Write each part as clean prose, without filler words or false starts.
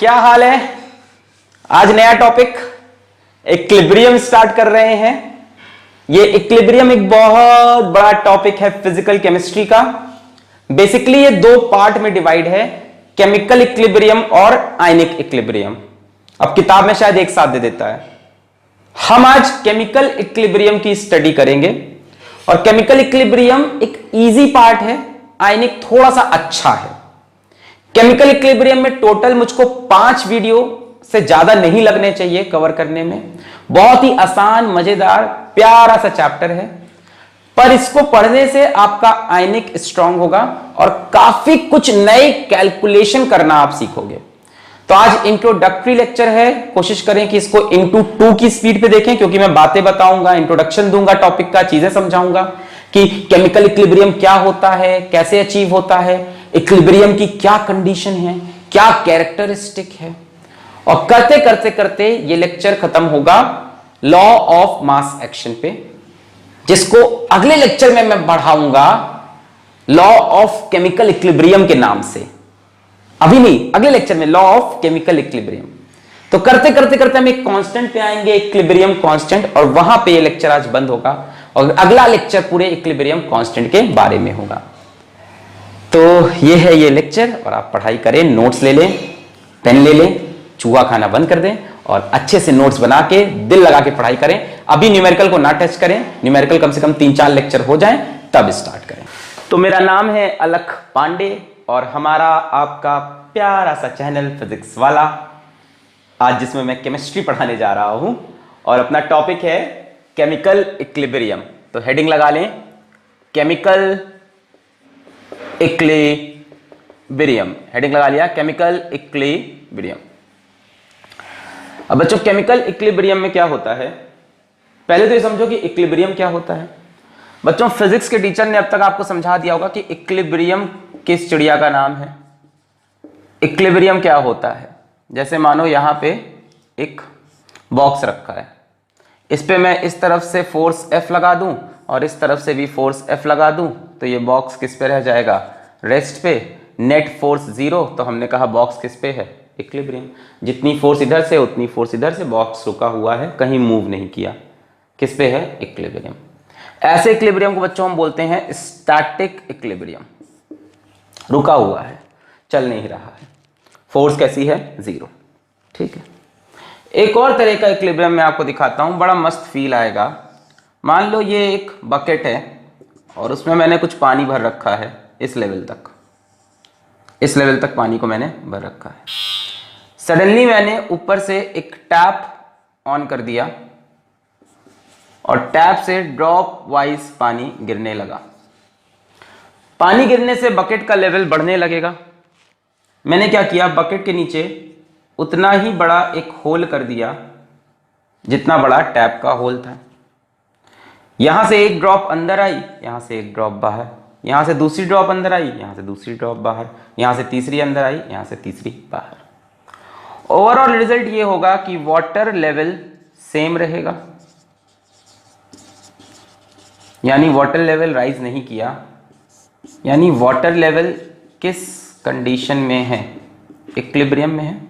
क्या हाल है। आज नया टॉपिक इक्विलिब्रियम स्टार्ट कर रहे हैं। ये इक्विलिब्रियम एक बहुत बड़ा टॉपिक है फिजिकल केमिस्ट्री का। बेसिकली ये दो पार्ट में डिवाइड है, केमिकल इक्विलिब्रियम और आयनिक इक्विलिब्रियम। अब किताब में शायद एक साथ दे देता है। हम आज केमिकल इक्विलिब्रियम की स्टडी करेंगे और केमिकल इक्विलिब्रियम एक इजी पार्ट है, आयनिक थोड़ा सा अच्छा है। केमिकल इक्विलिब्रियम में टोटल मुझको 5 वीडियो से ज्यादा नहीं लगने चाहिए कवर करने में। बहुत ही आसान, मजेदार, प्यारा सा चैप्टर है, पर इसको पढ़ने से आपका आयनिक स्ट्रांग होगा और काफी कुछ नए कैलकुलेशन करना आप सीखोगे। तो आज इंट्रोडक्टरी लेक्चर है, कोशिश करें कि इसको इनटू 2 की स्पीड पे देखें, क्योंकि मैं बातें बताऊंगा, इंट्रोडक्शन दूंगा टॉपिक का, चीजें समझाऊंगा कि केमिकल इक्विलिब्रियम क्या होता है, कैसे अचीव होता है, इक्विलिब्रियम की क्या कंडीशन है, क्या कैरेक्टरिस्टिक है। और करते करते करते ये लेक्चर खत्म होगा लॉ ऑफ मास एक्शन पे, जिसको अगले लेक्चर में मैं बढ़ाऊंगा लॉ ऑफ केमिकल इक्विलिब्रियम के नाम से। अभी नहीं, अगले लेक्चर में लॉ ऑफ केमिकल इक्विलिब्रियम। तो करते करते करते हम एक कांस्टेंट पे आएंगे, इक्विलिब्रियम कांस्टेंट, और वहां पे ये लेक्चर आज बंद होगा और अगला लेक्चर पूरे इक्विलिब्रियम कांस्टेंट के बारे में होगा। तो ये है ये लेक्चर, और आप पढ़ाई करें, नोट्स ले लें, पेन ले लें, चूहा खाना बंद कर दें और अच्छे से नोट्स बना के दिल लगा के पढ़ाई करें। अभी न्यूमेरिकल को ना टच करें, न्यूमेरिकल कम से कम 3-4 लेक्चर हो जाएं तब स्टार्ट करें। तो मेरा नाम है अलख पांडे और हमारा आपका प्यारा सा चैनल फिजिक्स वाला, आज जिसमें मैं केमिस्ट्री पढ़ाने जा रहा हूं और अपना टॉपिक है केमिकल इक्विलिब्रियम। तो हेडिंग लगा लें, केमिकल इक्विलिब्रियम। हेडिंग लगा लिया, केमिकल इक्विलिब्रियम। अब बच्चों, केमिकल इक्विलिब्रियम में क्या होता है, पहले तो ये समझो कि इक्विलिब्रियम क्या होता है। बच्चों, फिजिक्स के टीचर ने अब तक आपको समझा दिया होगा कि इक्विलिब्रियम किस चिड़िया का नाम है। इक्विलिब्रियम क्या होता है, जैसे मानो यहां पे एक बॉक्स रखा है, इस पे मैं इस तरफ से फोर्स F लगा दूं और इस तरफ से भी फोर्स F लगा दूं, तो ये बॉक्स किस पे रह जाएगा, रेस्ट पे। नेट फोर्स 0, तो हमने कहा बॉक्स किस पे है, इक्विलिब्रियम। जितनी फोर्स इधर से उतनी फोर्स इधर से, बॉक्स रुका हुआ है, कहीं मूव नहीं किया, किस पे है, इक्विलिब्रियम। ऐसे इक्विलिब्रियम को बच्चों हम बोलते हैं स्टैटिक इक्विलिब्रियम। रुका हुआ है, चल नहीं रहा है, फोर्स कैसी है, 0। ठीक है। एक और तरह का इक्विलिब्रियम मैं आपको दिखाता हूं, बड़ा मस्त फील आएगा। मान लो ये एक बकेट है और उसमें मैंने कुछ पानी भर रखा है, इस लेवल तक, इस लेवल तक पानी को मैंने भर रखा है। सडनली मैंने ऊपर से एक टैप ऑन कर दिया और टैप से ड्रॉप वाइज पानी गिरने लगा। पानी गिरने से बकेट का लेवल बढ़ने लगेगा। मैंने क्या किया, बकेट के नीचे उतना ही बड़ा एक होल कर दिया जितना बड़ा टैप का होल था। यहां से एक ड्रॉप अंदर आई, यहां से एक ड्रॉप बाहर, यहां से दूसरी ड्रॉप अंदर आई, यहां से दूसरी ड्रॉप बाहर, यहां से तीसरी अंदर आई, यहां से तीसरी बाहर। ओवरऑल रिजल्ट ये होगा कि वाटर लेवल सेम रहेगा, यानी वाटर लेवल राइज नहीं किया, यानी वाटर लेवल किस कंडीशन में है, इक्विलिब्रियम में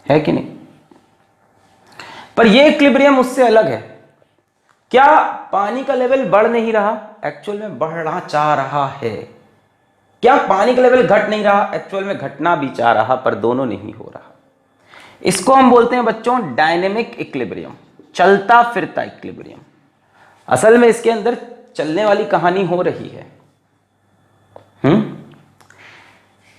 है कि नहीं। पर ये इक्विलिब्रियम उससे अलग है। क्या पानी का लेवल बढ़ नहीं रहा, एक्चुअल में बढ़ना चाह रहा है। क्या पानी का लेवल घट नहीं रहा, एक्चुअल में घटना भी चाह रहा, पर दोनों नहीं हो रहा। इसको हम बोलते हैं बच्चों डायनेमिक इक्विलिब्रियम, चलता फिरता इक्विलिब्रियम। असल में इसके अंदर चलने वाली कहानी हो रही है।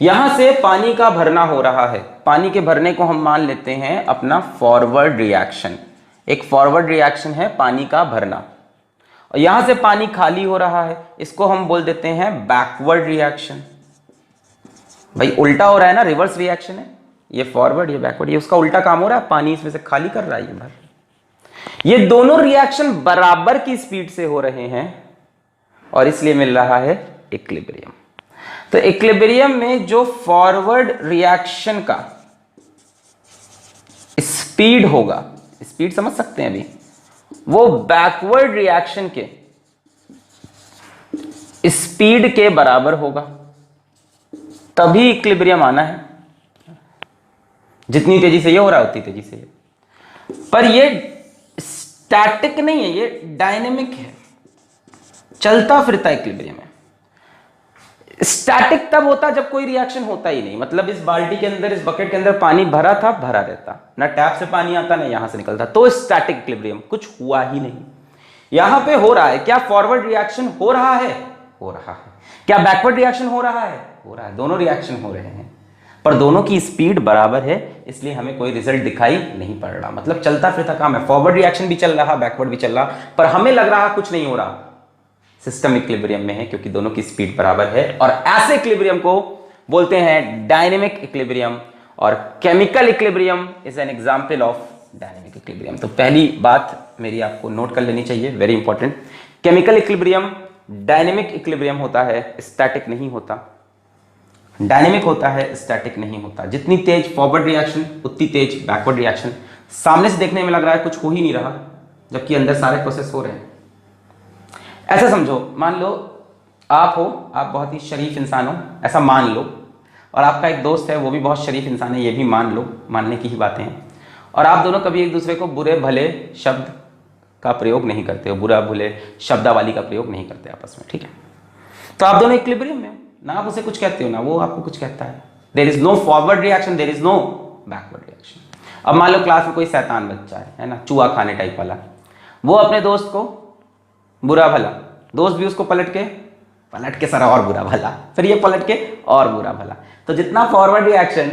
यहां से पानी का भरना हो रहा है, पानी के भरने को हम मान लेते हैं अपना फॉरवर्ड रिएक्शन। एक फॉरवर्ड रिएक्शन है पानी का भरना, और यहां से पानी खाली हो रहा है, इसको हम बोल देते हैं बैकवर्ड रिएक्शन। भाई उल्टा हो रहा है ना, रिवर्स रिएक्शन है, ये फॉरवर्ड ये बैकवर्ड, ये उसका उल्टा काम हो रहा है, पानी इसमें से खाली कर रहा है। ये दोनों रिएक्शन बराबर की स्पीड से हो रहे हैं और इसलिए मिल रहा है इक्विलिब्रियम। तो इक्विलिब्रियम में जो फॉरवर्ड रिएक्शन का स्पीड होगा, स्पीड समझ सकते हैं अभी, वो बैकवर्ड रिएक्शन के स्पीड के बराबर होगा, तभी इक्विलिब्रियम आना है। जितनी तेजी से ये हो रहा है उतनी तेजी से ये। पर ये स्टैटिक नहीं है, ये डायनेमिक है, चलता फिरता इक्विलिब्रियम है। स्टैटिक तब होता जब कोई रिएक्शन होता ही नहीं, मतलब इस बाल्टी के अंदर, इस बकेट के अंदर पानी भरा था, भरा रहता, ना टैप से पानी आता ना यहां से निकलता, तो स्टैटिक इक्विलिब्रियम, कुछ हुआ ही नहीं। यहां पे हो रहा है क्या? फॉरवर्ड रिएक्शन हो रहा है, हो रहा है। क्या बैकवर्ड रिएक्शन हो रहा है? हो रहा है। दोनों रिएक्शन हो रहे हैं, पर दोनों की स्पीड बराबर है, इसलिए हमें कोई रिजल्ट दिखाई नहीं पड़ रहा। मतलब चलता फिरता काम है, फॉरवर्ड रिएक्शन भी चल रहा, बैकवर्ड भी चल रहा, पर हमें लग रहा कुछ नहीं हो रहा। सिस्टम इक्विलिब्रियम में है क्योंकि दोनों की स्पीड बराबर है, और ऐसे इक्विलिब्रियम को बोलते हैं डायनेमिक इक्विलिब्रियम, और chemical equilibrium is an example of dynamic equilibrium. तो पहली बात मेरी आपको नोट कर लेनी चाहिए, very important. Chemical equilibrium dynamic equilibrium होता है, स्टैटिक नहीं होता। डायनेमिक होता है, स्टैटिक नहीं होता। जितनी तेज फॉरवर्ड रिएक्शन उतनी तेज बैकवर्ड रिएक्शन। सामने से देखने में लग रहा है कुछ हो ही नहीं रहा, जबकि अंदर सारे प्रोसेस हो रहे हैं। ऐसा समझो, मान लो आप हो, आप बहुत ही शरीफ इंसान हो, ऐसा मान लो, और आपका एक दोस्त है, वो भी बहुत शरीफ इंसान है, ये भी मान लो, मानने की ही बातें हैं, और आप दोनों कभी एक दूसरे को बुरे भले शब्द का प्रयोग नहीं करते हो, बुरा भले शब्दावली का प्रयोग नहीं करते आपस में, ठीक है? तो आप दोनों इक्विलिब्रियम में हो ना, आप उसे कुछ कहते हो ना वो आपको कुछ कहता है। There is no forward reaction, there is no backward reaction. अब मान लो क्लास में कोई शैतान बच्चा है ना, चूहा खाने टाइप वाला, वो अपने दोस्त को बुरा भला, दोस्त भी उसको पलट के सर और बुरा भला, फिर ये पलट के और बुरा भला। तो जितना फॉरवर्ड रिएक्शन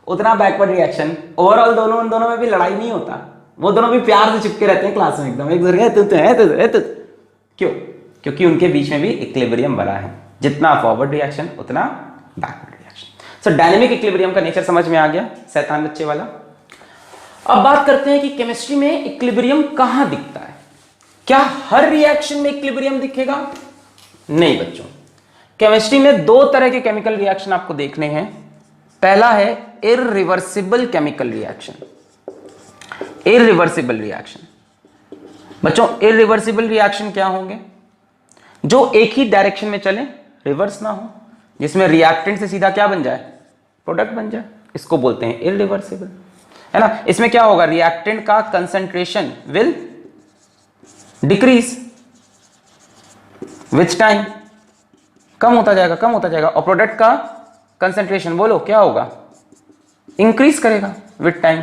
उतना बैकवर्ड रिएक्शन, ओवरऑल दोनों में भी लड़ाई नहीं होता, वो दोनों भी प्यार से चिपके रहते हैं क्लास में एकदम, एक दूसरे तू। क्यों? क्योंकि उनके बीच में भी इक्विलिब्रियम बना है, जितना फॉरवर्ड रिएक्शन उतना बैकवर्ड रिएक्शन। सो डायनेमिक इक्विलिब्रियम का नेचर समझ में आ गया, शैतान बच्चे वाला। अब बात करते हैं कि केमिस्ट्री में इक्विलिब्रियम कहां दिखता है। क्या हर रिएक्शन में इक्विलिब्रियम दिखेगा? नहीं बच्चों, केमिस्ट्री में दो तरह के केमिकल रिएक्शन आपको देखने हैं। पहला है irreversible chemical reaction. Irreversible reaction बच्चों, इररिवर्सिबल रिएक्शन क्या होंगे? जो एक ही डायरेक्शन में चले, रिवर्स ना हो, जिसमें रिएक्टेंट से सीधा क्या बन जाए? प्रोडक्ट बन जाए, इसको बोलते हैं इररिवर्सिबल, है ना? इसमें क्या होगा? रिएक्टेंट का concentration will decrease with time, कम होता जाएगा, और प्रोडक्ट का कंसंट्रेशन बोलो क्या होगा? इंक्रीज करेगा विथ टाइम।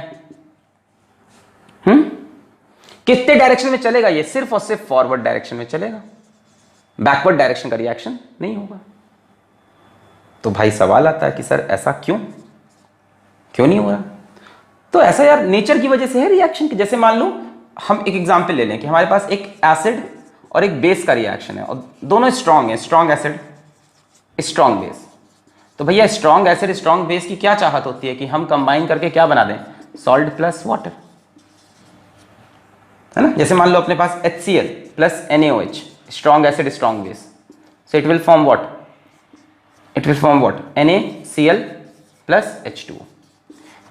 कितने डायरेक्शन में चलेगा ये? सिर्फ और सिर्फ फॉरवर्ड डायरेक्शन में चलेगा, बैकवर्ड डायरेक्शन का रिएक्शन नहीं होगा। तो भाई सवाल आता है कि सर ऐसा क्यों नहीं हो रहा? तो ऐसा यार नेचर की वजह से है रिएक्शन की। जैसे मान लो हम एक एग्जांपल ले लें कि हमारे पास एक एसिड और एक बेस का रिएक्शन है, और दोनों स्ट्रांग है, स्ट्रांग एसिड स्ट्रांग बेस। तो भैया स्ट्रांग एसिड स्ट्रांग बेस की क्या चाहत होती है कि हम कंबाइन करके क्या बना दें? सॉल्ट प्लस वाटर, है ना? जैसे मान लो अपने पास HCl plus NaOH, strong acid strong base, so it will form what? NaCl plus H2O।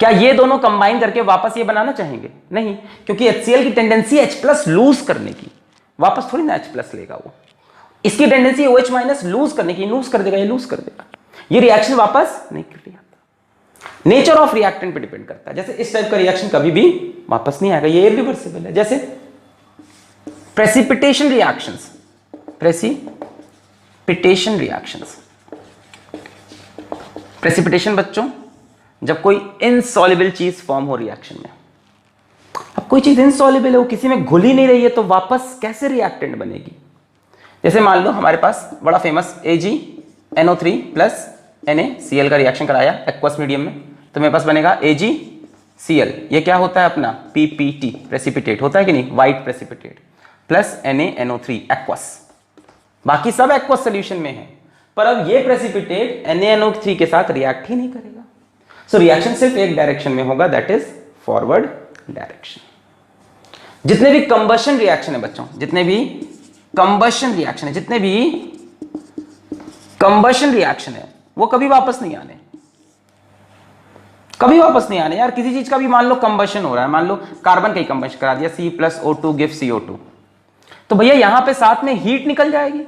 क्या ये दोनों कंबाइन करके वापस ये बनाना चाहेंगे? नहीं, क्योंकि HCl की टेंडेंसी H प्लस लूज करने की, वापस थोड़ी ना H प्लस लेगा वो। इसकी टेंडेंसी OH माइनस लूज करने की, लूज कर देगा, ये लूज कर देगा, ये रिएक्शन वापस नहीं कर रहा। नेचर ऑफ रिएक्टेंट पे डिपेंड करता है। जैसे इस टाइप का रिएक्शन कभी भी वापस नहीं आएगा, ये इररिवर्सिबल है। जैसे प्रेसिपिटेशन रिएक्शंस, प्रेसिपिटेशन बच्चों, जब कोई इनसॉल्युबल चीज फॉर्म हो रिएक्शन में। अब कोई चीज इनसॉल्युबल है, वो किसी में घुल ही नहीं रही है, तो वापस कैसे रिएक्टेंट बनेगी? जैसे मान लो हमारे पास बड़ा फेमस AgNO3 प्लस NaCl का रिएक्शन कराया एक्वस मीडियम में, तो मेरे पास बनेगा AgCl। ये क्या होता है अपना? PPT, प्रेसिपिटेट होता है कि नहीं? White precipitate, plus NaNO3 aqueous. बाकी सब एक्वस सोल्यूशन में है, पर अब ये प्रेसिपिटेट NaNO3 के साथ रिएक्ट ही नहीं करेगा। सो रिएक्शन सिर्फ एक डायरेक्शन में होगा, दैट इज फॉरवर्ड डायरेक्शन। जितने भी कंबशन रिएक्शन है बच्चों, जितने भी कंबशन रिएक्शन है, वो कभी वापस नहीं आने यार। किसी चीज का भी मान लो कंबशन हो रहा है, मान लो कार्बन का ही कंबशन करा दिया, C+O2 गिव CO2, तो भैया यहां पे साथ में हीट निकल जाएगी।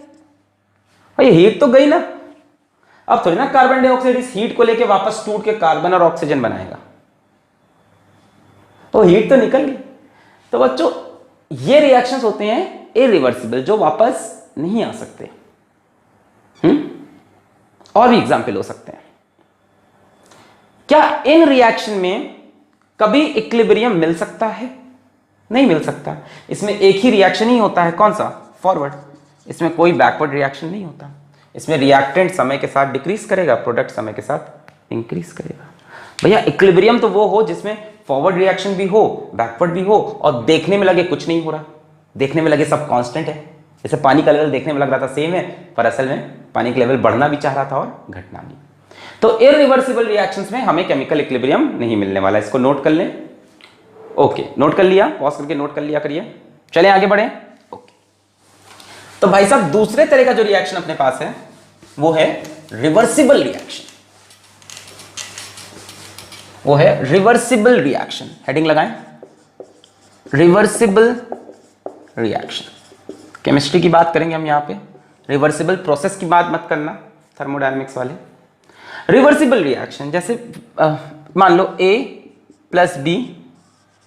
भैया हीट तो गई ना, अब थोड़ी ना कार्बन डाइऑक्साइड इस हीट को लेके वापस टूट के कार्बन और ऑक्सीजन बनाएगा। वो हीट तो निकल गई। तो बच्चों ये रिएक्शंस होते हैं इरिवर्सिबल, जो वापस नहीं आ सकते। और भी एग्जाम्पल हो सकते हैं। क्या इन रिएक्शन में कभी इक्विलिब्रियम मिल सकता है? नहीं मिल सकता। इसमें एक ही रिएक्शन ही होता है, कौन सा? फॉरवर्ड। इसमें कोई बैकवर्ड रिएक्शन नहीं होता। इसमें रिएक्टेंट समय के साथ डिक्रीज करेगा, प्रोडक्ट समय के साथ इंक्रीज करेगा। भैया इक्विलिब्रियम तो वो हो जिसमें फॉरवर्ड रिएक्शन भी हो, बैकवर्ड भी हो, और देखने में लगे कुछ नहीं हो रहा, देखने में लगे सब कांस्टेंट है। जैसे पानी का लेवल देखने में लग रहा था सेम है, पर असल में पानी का लेवल बढ़ना भी चाह रहा था और घटना भी। तो इरिवर्सिबल रिएक्शंस में हमें केमिकल इक्विलिब्रियम नहीं मिलने वाला। इसको नोट कर लें। ओके, नोट कर लिया? पॉज करके नोट कर लिया करिए। चले आगे बढ़े। ओके, तो भाई साहब दूसरे तरह का जो रिएक्शन अपने पास है वो है रिवर्सिबल रिएक्शन। वो है रिवर्सिबल रिएक्शन। हेडिंग लगाएं, रिवर्सिबल रिएक्शन। केमिस्ट्री की बात करेंगे हम यहां पे, रिवर्सिबल प्रोसेस की बात मत करना, थर्मोडायनेमिक्स वाले। रिवर्सिबल रिएक्शन जैसे मान लो A plus B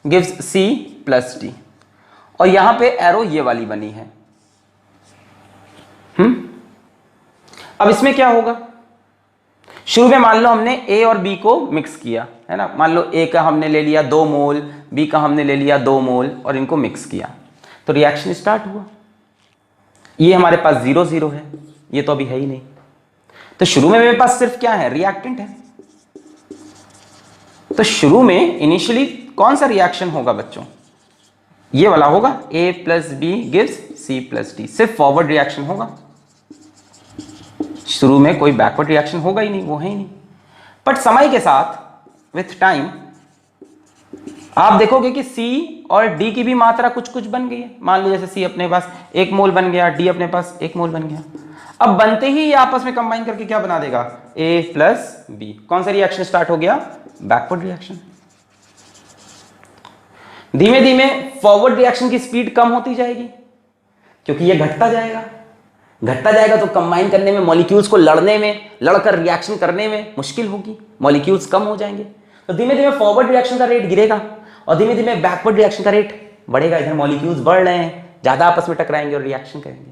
gives C plus D, और यहां पे एरो ये वाली बनी है। अब इसमें क्या होगा? शुरू में मान लो हमने A और B को मिक्स किया, है ना। मान लो A का हमने ले लिया 2 मोल, B का हमने ले लिया 2 मोल, और इनको मिक्स किया, तो रिएक्शन स्टार्ट हुआ। ये हमारे पास 0 0 है, ये तो अभी है ही नहीं। तो शुरू में मेरे पास सिर्फ क्या है? रिएक्टेंट है। तो शुरू में इनिशियली कौन सा रिएक्शन होगा बच्चों? ये वाला होगा, A plus B gives C plus D. सिर्फ फॉरवर्ड रिएक्शन होगा, शुरू में कोई बैकवर्ड रिएक्शन होगा ही नहीं, वो है ही नहीं। बट समय के साथ विथ टाइम आप देखोगे कि C और D की भी मात्रा कुछ कुछ बन गई है। मान लो जैसे C अपने पास 1 मोल बन गया, D अपने पास 1 मोल बन गया। अब बनते ही ये आपस में कंबाइन करके क्या बना देगा? A plus B. कौन सा रिएक्शन स्टार्ट हो गया? Backward reaction. धीमे धीमे फॉरवर्ड रिएक्शन की स्पीड कम होती जाएगी, क्योंकि ये घटता जाएगा। घटता जाएगा तो कंबाइन करने में, मॉलिक्यूल्स को लड़ने में, लड़कर रिएक्शन करने में मुश्किल होगी, मॉलिक्यूल्स कम हो जाएंगे। तो धीमे धीमे फॉरवर्ड रिएक्शन का रेट गिरेगा और धीमे धीमे बैकवर्ड रिएक्शन का रेट बढ़ेगा। इधर मॉलिक्यूल्स बढ़ रहे हैं, ज्यादा आपस में टकराएंगे और रिएक्शन करेंगे।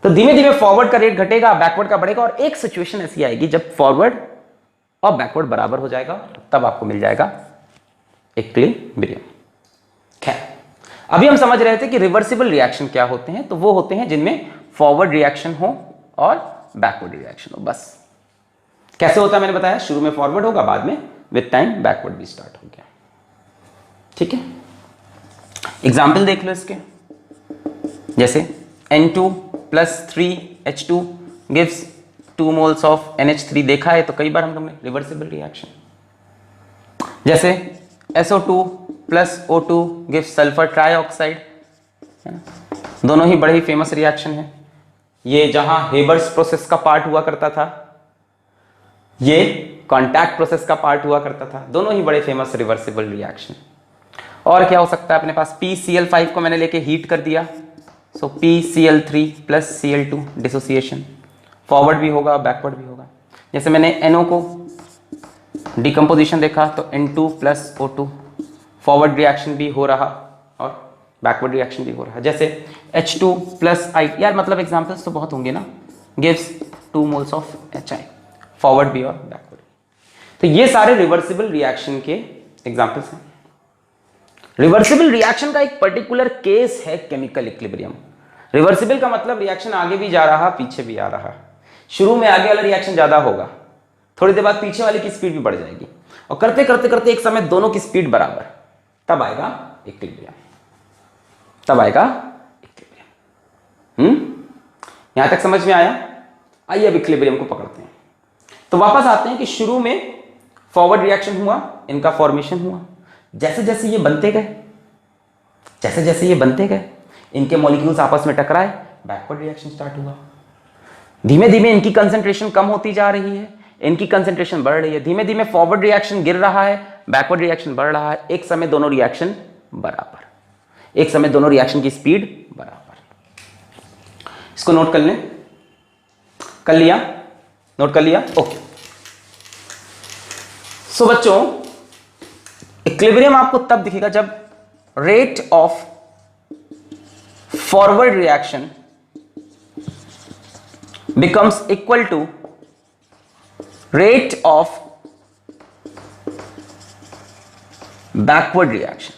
तो धीमे धीमे फॉरवर्ड का रेट घटेगा, बैकवर्ड का बढ़ेगा, और एक सिचुएशन ऐसी आएगी जब फॉरवर्ड और बैकवर्ड बराबर हो जाएगा, तब आपको मिल जाएगा इक्विलिब्रियम। खैर, अभी हम समझ रहे थे कि रिवर्सिबल रिएक्शन क्या होते हैं। तो वो होते हैं जिनमें फॉरवर्ड रिएक्शन हो और बैकवर्ड रिएक्शन हो। बस कैसे होता है मैंने बताया, शुरू में फॉरवर्ड होगा, बाद में विद टाइम बैकवर्ड भी स्टार्ट हो गया। ठीक है, एग्जाम्पल देख लो इसके। जैसे N2 plus 3H2 gives 2 moles of NH3। देखा है तो कई बार हम लोगों ने रिवर्सिबल रिएक्शन। जैसे SO2 plus O2 gives sulphur trioxide, दोनों ही बड़े ही फेमस रिएक्शन है। ये जहां हेबर्स प्रोसेस का पार्ट हुआ करता था, ये कॉन्टैक्ट प्रोसेस का पार्ट हुआ करता था, दोनों ही बड़े फेमस रिवर्सिबल रिएक्शन। और क्या हो सकता है अपने पास? PCl5 को मैंने लेके हीट कर दिया, सो PCl3 plus Cl2 dissociation. Forward भी होगा, बैकवर्ड भी होगा। जैसे मैंने NO को डिकम्पोजिशन देखा तो N2 plus O2, forward reaction भी हो रहा और बैकवर्ड रिएक्शन भी हो रहा है। जैसे H2 प्लस I, यार मतलब एग्जाम्पल्स तो बहुत होंगे ना, gives 2 moles of HI, forward भी और बैकवर्ड। तो ये सारे रिवर्सिबल रिएक्शन के एग्जाम्पल्स हैं। रिवर्सिबल रिएक्शन का एक पर्टिकुलर केस है केमिकल इक्विलिब्रियम। रिवर्सिबल का मतलब रिएक्शन आगे भी जा रहा, पीछे भी आ रहा। शुरू में आगे वाला रिएक्शन ज्यादा होगा, थोड़ी देर बाद पीछे वाले की स्पीड भी बढ़ जाएगी, और करते करते करते एक समय दोनों की स्पीड बराबर, तब आएगा इक्विलिब्रियम। तब आएगा इक्विलिब्रियम। यहां तक समझ में आया? आइए अब इक्विलिब्रियम को पकड़ते हैं। तो वापस आते हैं कि शुरू में फॉरवर्ड रिएक्शन हुआ, इनका फॉर्मेशन हुआ। जैसे जैसे ये बनते गए, जैसे जैसे ये बनते गए, इनके मॉलिक्यूल्स आपस में टकराए, बैकवर्ड रिएक्शन स्टार्ट हुआ। धीमे धीमे इनकी कंसंट्रेशन कम होती जा रही है, इनकी कंसंट्रेशन बढ़ रही है। धीमे धीमे फॉरवर्ड रिएक्शन गिर रहा है, बैकवर्ड रिएक्शन बढ़ रहा है। एक समय दोनों रिएक्शन बराबर, एक समय दोनों रिएक्शन की स्पीड बराबर। इसको नोट कर लें। कर लिया? नोट कर लिया? ओके। सो बच्चों, इक्विलिब्रियम आपको तब दिखेगा जब rate of forward reaction becomes equal to rate of backward reaction।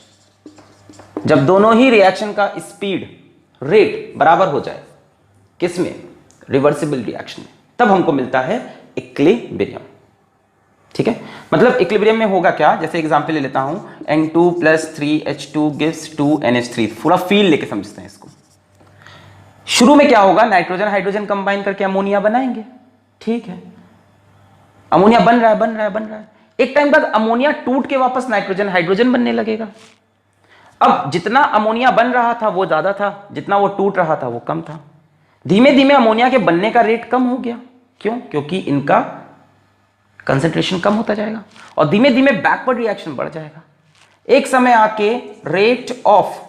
जब दोनों ही रिएक्शन का स्पीड रेट बराबर हो जाए, किसमें? रिवर्सिबल रिएक्शन में, तब हमको मिलता है इक्विलिब्रियम। ठीक है, मतलब इक्विलिब्रियम में होगा क्या, जैसे एग्जांपल ले लेता हूं, N2 + 3H2 gives 2NH3। पूरा फील लेके समझते हैं इसको। शुरू में क्या होगा, नाइट्रोजन हाइड्रोजन कंबाइन करके अमोनिया बनाएंगे। ठीक है, अमोनिया बन रहा है। एक टाइम बाद अमोनिया टूट के वापस नाइट्रोजन हाइड्रोजन बनने लगेगा। अब जितना अमोनिया बन रहा था वो ज्यादा था, जितना वो टूट रहा था वो कम था। धीमे धीमे अमोनिया के बनने का रेट कम हो गया। क्यों? क्योंकि इनका कंसंट्रेशन कम होता जाएगा और धीमे धीमे बैकवर्ड रिएक्शन बढ़ जाएगा। एक समय आके rate of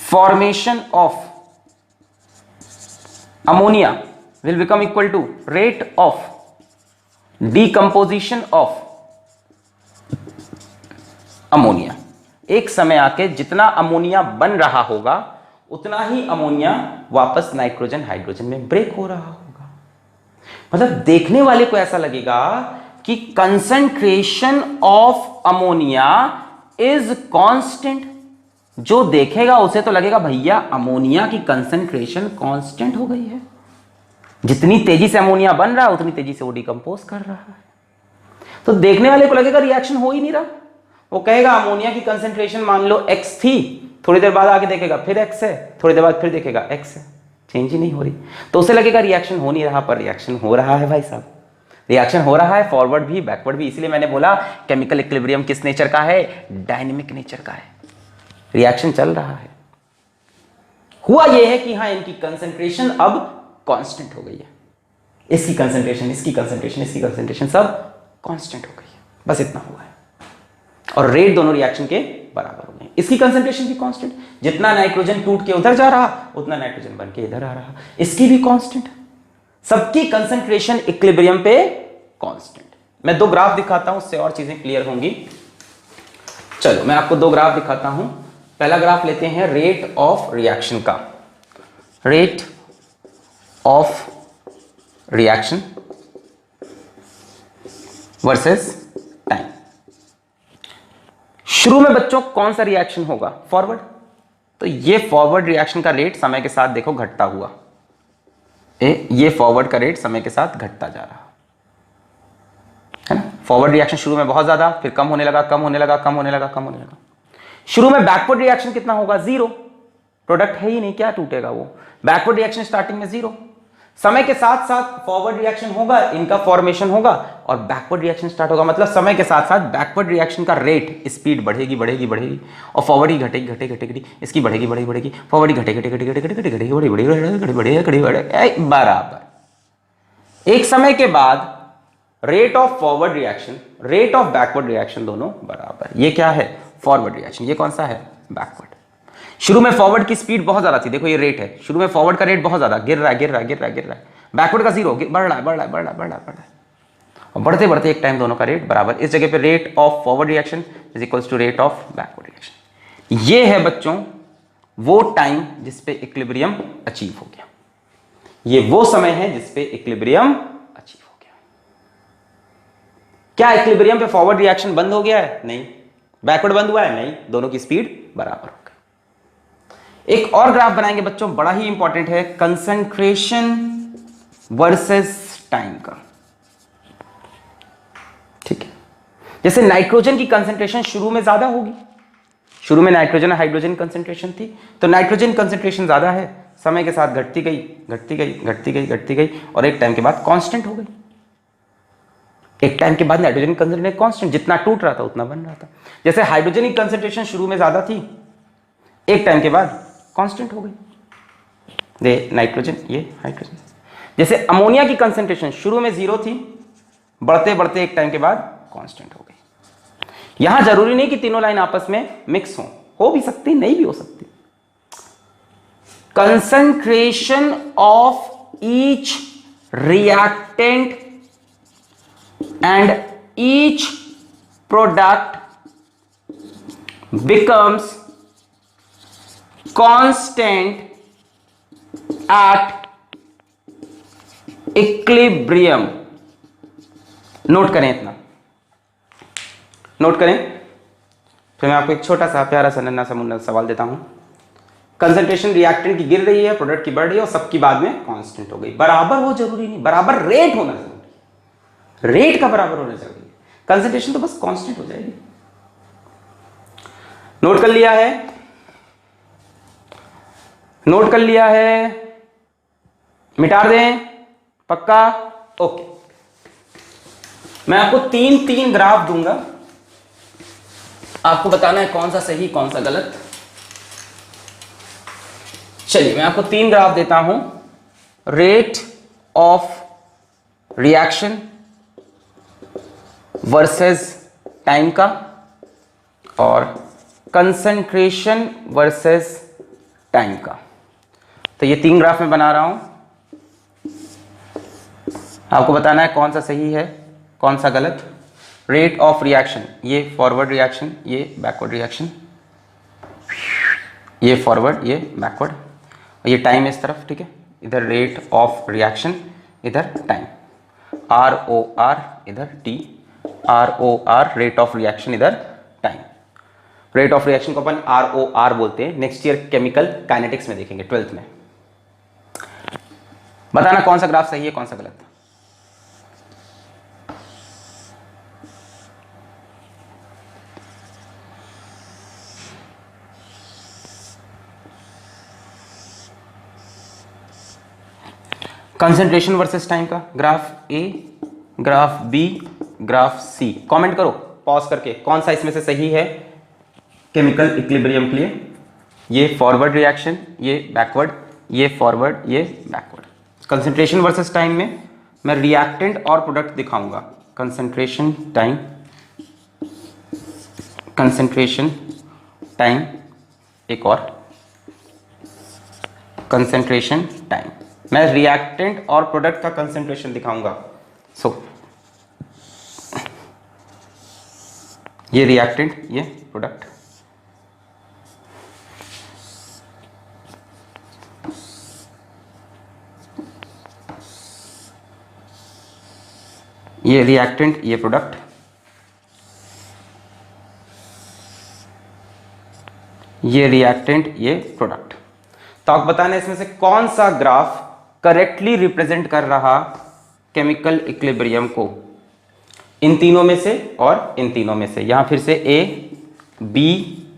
formation of ammonia will become equal to rate of decomposition of ammonia। एक समय आके जितना अमोनिया बन रहा होगा उतना ही अमोनिया वापस नाइट्रोजन हाइड्रोजन में ब्रेक हो रहा होगा। मतलब देखने वाले को ऐसा लगेगा कि concentration of ammonia is constant. जो देखेगा उसे तो लगेगा भैया अमोनिया की कंसंट्रेशन कांस्टेंट हो गई है। जितनी तेजी से अमोनिया बन रहा है उतनी तेजी से वो डिकम्पोज कर रहा है। तो देखने वाले को लगेगा रिएक्शन हो ही नहीं रहा। वो कहेगा अमोनिया की कंसंट्रेशन मान लो x थी, थोड़ी देर बाद आके देखेगा फिर x है, थोड़ी देर बाद फिर देखेगा x है, चेंज ही नहीं हो रही। तो उसे लगेगा रिएक्शन हो नहीं रहा, पर रिएक्शन हो रहा है भाई साहब। रिएक्शन हो रहा है, फॉरवर्ड भी बैकवर्ड भी। इसलिए मैंने बोला केमिकल इक्विलिब्रियम किस नेचर का है? डायनेमिक नेचर का है। रिएक्शन चल रहा है। हुआ यह है कि हाँ, इनकी कंसंट्रेशन अब कांस्टेंट हो गई है। इसकी कंसंट्रेशन, इसकी कंसंट्रेशन, इसकी कंसंट्रेशन सब कांस्टेंट हो गई है। बस इतना हुआ है और रेट दोनों रिएक्शन के बराबर हो गए। इसकी कंसंट्रेशन भी कांस्टेंट, जितना नाइट्रोजन टूट के उधर जा रहा उतना नाइट्रोजन बन के इधर आ रहा। इसकी भी कांस्टेंट, सबकी कंसंट्रेशन इक्विलिब्रियम पे कांस्टेंट। मैं दो ग्राफ दिखाता हूं, उससे और चीजें क्लियर होंगी। चलो मैं आपको दो ग्राफ दिखाता हूं। पहला ग्राफ लेते हैं रेट ऑफ रिएक्शन का। Rate of reaction versus time. शुरू में बच्चों कौन सा रिएक्शन होगा? फॉरवर्ड। तो ये फॉरवर्ड रिएक्शन का रेट समय के साथ देखो घटता हुआ, ये फॉरवर्ड का रेट समय के साथ घटता जा रहा है ना। फॉरवर्ड रिएक्शन शुरू में बहुत ज्यादा, फिर कम होने लगा, कम होने लगा, कम होने लगा, कम होने लगा। शुरू में बैकवर्ड रिएक्शन कितना होगा? 0। प्रोडक्ट है ही नहीं, क्या टूटेगा वो? बैकवर्ड रिएक्शन स्टार्टिंग में 0। समय के साथ साथ फॉरवर्ड रिएक्शन होगा, इनका फॉर्मेशन होगा और बैकवर्ड रिएक्शन स्टार्ट होगा। मतलब समय के साथ साथ बैकवर्ड रिएक्शन का रेट, स्पीड बढ़ेगी बढ़ेगी बढ़ेगी और फॉरवर्ड ही घटेगी घटेगी घटेगी, इसकी बढ़ेगी बढ़ेगी बढ़ेगी, फॉरवर्ड ही घटेगी घटेगी घटेगी घटेगी घटेगी बड़ी बड़ी घड़ी बड़ी घड़ी बराबर। एक समय के बाद rate of forward reaction, rate of backward reaction दोनों बराबर। ये क्या है? Forward reaction. ये कौन सा है? बैकवर्ड। शुरू में फॉरवर्ड की स्पीड बहुत ज्यादा थी, देखो ये रेट है। शुरू में फॉरवर्ड का रेट बहुत ज्यादा, गिर रहा है गिर रहा है गिर रहा है गिर रहा है। बैकवर्ड का 0, बढ़ रहा है बढ़ रहा है बढ़ रहा है बढ़ रहा है बढ़ रहा है और बढ़ते बढ़ते एक टाइम दोनों का रेट बराबर। इस जगह पे rate of forward reaction is equals to rate of backward reaction. ये है बच्चों वो टाइम जिस पे इक्विलिब्रियम अचीव हो गया। ये वो समय है जिस पे इक्विलिब्रियम अचीव हो गया। क्या इक्विलिब्रियम पे फॉरवर्ड रिएक्शन बंद हो गया है? नहीं। बैकवर्ड बंद हुआ है? नहीं। दोनों की स्पीड बराबर हो गई। एक और ग्राफ बनाएंगे बच्चों, बड़ा ही इंपॉर्टेंट है, कंसंट्रेशन वर्सेस टाइम का। ठीक है, जैसे नाइट्रोजन की कंसंट्रेशन शुरू में ज्यादा होगी। शुरू में नाइट्रोजन हाइड्रोजन कंसंट्रेशन थी, तो नाइट्रोजन कंसंट्रेशन ज्यादा है, समय के साथ घटती गई घटती गई घटती गई घटती गई और एक टाइम के बाद कांस्टेंट हो गई। एक टाइम के बाद नाइट्रोजन कंसंट्रेशन कांस्टेंट, जितना टूट रहा था उतना बन रहा था। जैसे हाइड्रोजन की कंसंट्रेशन शुरू में ज्यादा थी, एक टाइम के बाद कांस्टेंट हो गई। ये नाइट्रोजन, ये हाइड्रोजन। जैसे अमोनिया की कंसंट्रेशन शुरू में 0 थी, बढ़ते बढ़ते एक टाइम के बाद कांस्टेंट हो गई। यहां जरूरी नहीं कि तीनों लाइन आपस में मिक्स हो भी सकती, नहीं भी हो सकती। Concentration of each reactant and each product becomes constant at equilibrium। Note करें, इतना नोट करें। फिर मैं आपको एक छोटा सा प्यारा सा नन्हा सा मुन्ना सवाल देता हूं। कंसंट्रेशन रिएक्टेंट की गिर रही है, प्रोडक्ट की बढ़ रही है, और सबकी बाद में कांस्टेंट हो गई। बराबर हो जरूरी नहीं, बराबर रेट होना जरूरी है। रेट का बराबर होना जरूरी है, कंसंट्रेशन तो बस कांस्टेंट हो जाएगी। नोट कर लिया है? नोट कर लिया है? मिटा दें? पक्का? ओके। मैं आपको तीन तीन ग्राफ दूंगा, आपको बताना है कौन सा सही कौन सा गलत। चलिए मैं आपको तीन ग्राफ देता हूं। Rate of reaction versus time का, और कंसंट्रेशन वर्सेस टाइम का। तो ये तीन ग्राफ मैं बना रहा हूं, आपको बताना है कौन सा सही है कौन सा गलत। रेट ऑफ रिएक्शन, ये फॉरवर्ड रिएक्शन, ये बैकवर्ड रिएक्शन, ये फॉरवर्ड ये बैकवर्ड, और ये टाइम इस तरफ, ठीक है। इधर रेट ऑफ रिएक्शन, इधर टाइम, आर ओ आर इधर T, R O R rate of reaction, इधर टाइम। रेट ऑफ रिएक्शन को अपन आर ओ आर बोलते हैं, नेक्स्ट ईयर केमिकल काइनेटिक्स में देखेंगे 12th में। बताना कौन सा ग्राफ सही है कौन सा गलत। कंसंट्रेशन वर्सेस टाइम का graph A, graph B, graph C. Comment करो पॉज करके कौन सा इसमें से सही है केमिकल इक्विलिब्रियम के लिए। ये फॉरवर्ड रिएक्शन, ये बैकवर्ड, ये फॉरवर्ड, ये बैकवर्ड। कंसंट्रेशन वर्सेस टाइम में मैं रिएक्टेंट और प्रोडक्ट दिखाऊंगा। कंसंट्रेशन टाइम, कंसंट्रेशन टाइम, एक और कंसंट्रेशन टाइम। मैं रिएक्टेंट और प्रोडक्ट का कंसंट्रेशन दिखाऊंगा। ये रिएक्टेंट, ये प्रोडक्ट। ये रिएक्टेंट, ये प्रोडक्ट। ये रिएक्टेंट, ये प्रोडक्ट। तो आप बताना इसमें से कौन सा ग्राफ करेक्टली रिप्रेजेंट कर रहा केमिकल इक्विलिब्रियम को, इन तीनों में से और इन तीनों में से। यहां फिर से ए बी